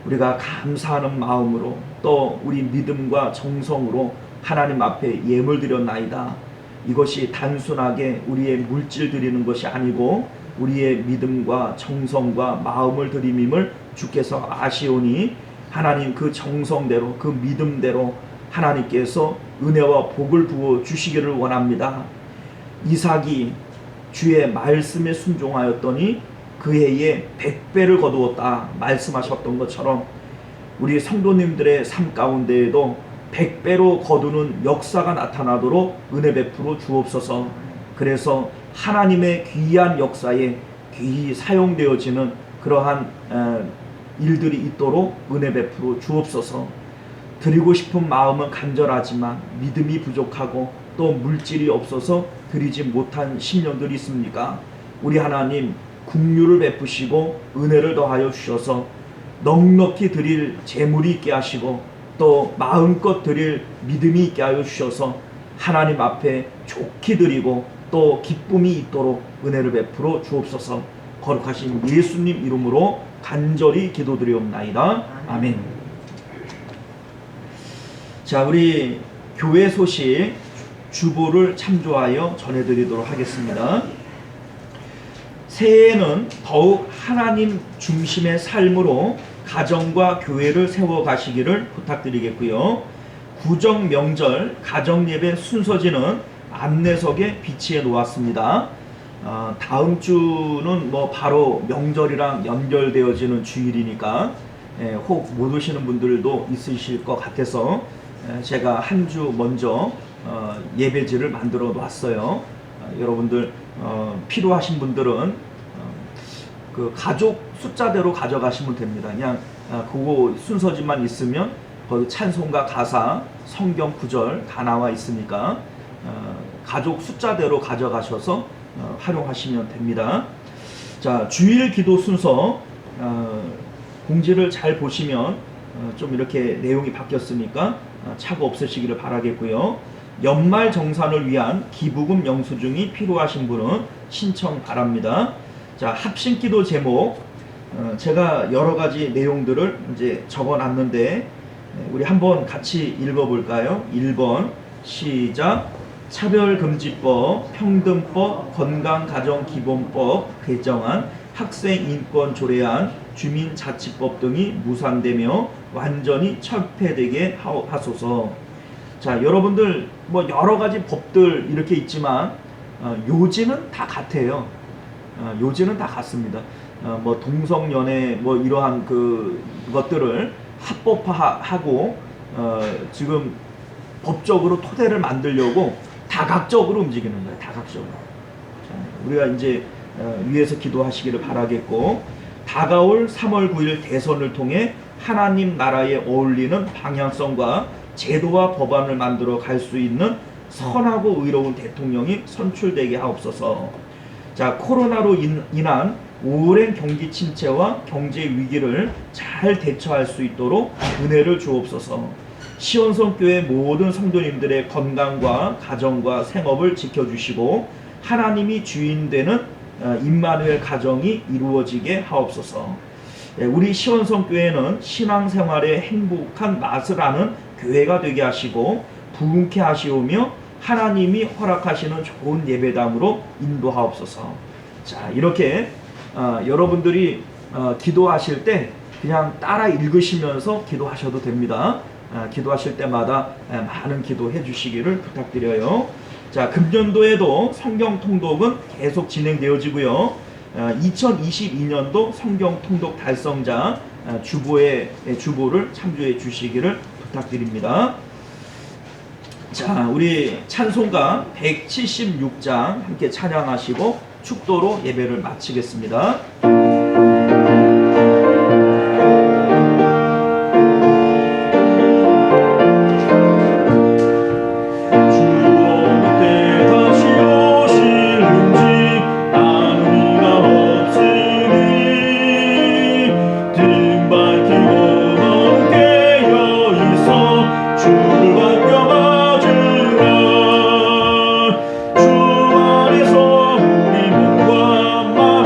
[SPEAKER 1] 우리가 감사하는 마음으로 또 우리 믿음과 정성으로 하나님 앞에 예물 드렸나이다. 이것이 단순하게 우리의 물질 드리는 것이 아니고 우리의 믿음과 정성과 마음을 드림임을 주께서 아시오니 하나님 그 정성대로 그 믿음대로 하나님께서 은혜와 복을 부어 주시기를 원합니다. 이삭이 주의 말씀에 순종하였더니 그 해에 100배를 거두었다 말씀하셨던 것처럼 우리 성도님들의 삶 가운데에도 100배로 거두는 역사가 나타나도록 은혜 베풀어 주옵소서. 그래서 하나님의 귀한 역사에 귀히 사용되어지는 그러한 일들이 있도록 은혜 베풀어 주옵소서. 드리고 싶은 마음은 간절하지만 믿음이 부족하고 또 물질이 없어서 드리지 못한 심령들이 있습니까? 우리 하나님 긍휼을 베푸시고 은혜를 더하여 주셔서 넉넉히 드릴 재물이 있게 하시고 또 마음껏 드릴 믿음이 있게 하여 주셔서 하나님 앞에 좋게 드리고 또 기쁨이 있도록 은혜를 베풀어 주옵소서. 거룩하신 예수님 이름으로 간절히 기도드리옵나이다. 아멘. 자, 우리 교회 소식 주보를 참조하여 전해드리도록 하겠습니다. 새해에는 더욱 하나님 중심의 삶으로 가정과 교회를 세워가시기를 부탁드리겠고요. 구정 명절 가정예배 순서지는 안내석에 비치해 놓았습니다. 다음 주는 바로 명절이랑 연결되어지는 주일이니까 혹 못 오시는 분들도 있으실 것 같아서 제가 한 주 먼저 예배지를 만들어 놨어요. 여러분들 필요하신 분들은 그 가족 숫자대로 가져가시면 됩니다. 그냥 그거 순서지만 있으면 거기 찬송가 가사, 성경 구절 다 나와 있으니까 가족 숫자대로 가져가셔서 활용하시면 됩니다. 자, 주일 기도 순서 공지를 잘 보시면 좀 이렇게 내용이 바뀌었으니까 착오 없으시기를 바라겠고요. 연말 정산을 위한 기부금 영수증이 필요하신 분은 신청 바랍니다. 자, 합심기도 제목 제가 여러 가지 내용들을 이제 적어놨는데 우리 한번 같이 읽어볼까요? 1번 시작. 차별금지법, 평등법, 건강가정기본법 개정안, 학생인권 조례안, 주민자치법 등이 무산되며 완전히 철폐되게 하소서. 자, 여러분들 여러 가지 법들 이렇게 있지만 요지는 다 같아요. 요지는 다 같습니다. 동성연애 이러한 것들을 합법화하고 지금 법적으로 토대를 만들려고 다각적으로 움직이는 거예요. 다각적으로. 자, 우리가 이제 위에서 기도하시기를 바라겠고, 다가올 3월 9일 대선을 통해 하나님 나라에 어울리는 방향성과 제도와 법안을 만들어 갈 수 있는 선하고 의로운 대통령이 선출되게 하옵소서. 자, 코로나로 인한 오랜 경기 침체와 경제 위기를 잘 대처할 수 있도록 은혜를 주옵소서. 시원성교회 모든 성도님들의 건강과 가정과 생업을 지켜주시고 하나님이 주인 되는 임마누엘 가정이 이루어지게 하옵소서. 우리 시원성교회는 신앙생활의 행복한 맛을 아는 교회가 되게 하시고 부흥케 하시오며 하나님이 허락하시는 좋은 예배당으로 인도하옵소서. 자, 이렇게 여러분들이 기도하실 때 그냥 따라 읽으시면서 기도하셔도 됩니다. 기도하실 때마다 많은 기도해 주시기를 부탁드려요. 자, 금년도에도 성경 통독은 계속 진행되어지고요. 2022년도 성경 통독 달성자 주보의 주보를 참조해 주시기를 부탁드립니다. 자, 우리 찬송가 176장 함께 찬양하시고 축도로 예배를 마치겠습니다.
[SPEAKER 3] 주 안에서 우리 몸과 마음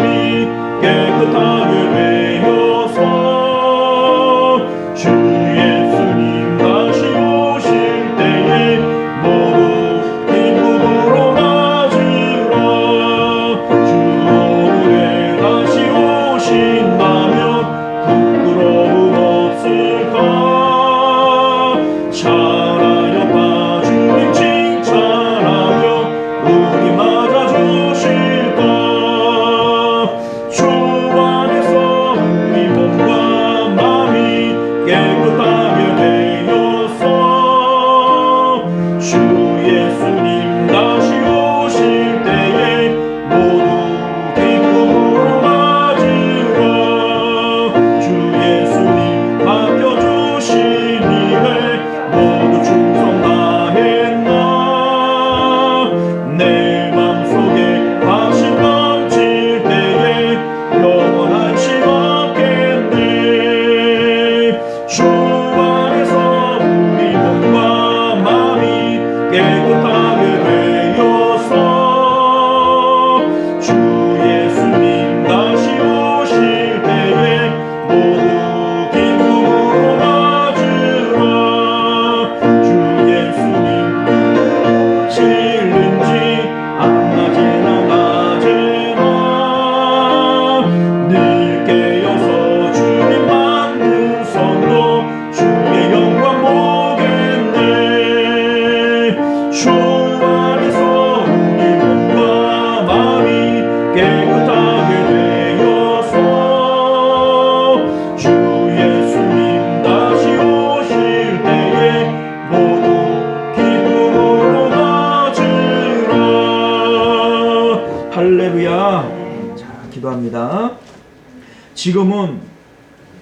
[SPEAKER 1] 지금은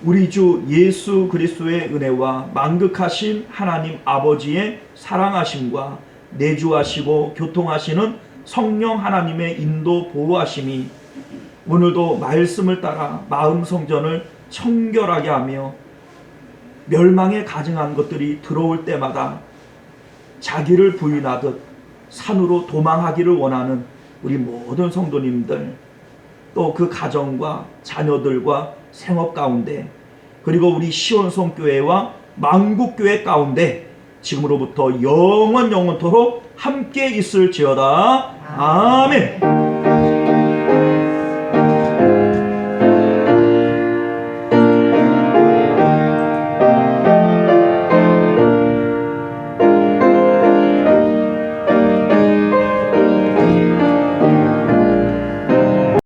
[SPEAKER 1] 우리 주 예수 그리스도의 은혜와 만극하신 하나님 아버지의 사랑하심과 내주하시고 교통하시는 성령 하나님의 인도 보호하심이 오늘도 말씀을 따라 마음 성전을 청결하게 하며 멸망에 가증한 것들이 들어올 때마다 자기를 부인하듯 산으로 도망하기를 원하는 우리 모든 성도님들, 또 그 가정과 자녀들과 생업 가운데, 그리고 우리 시온성교회와 만국교회 가운데 지금으로부터 영원토록 함께 있을지어다. 아멘.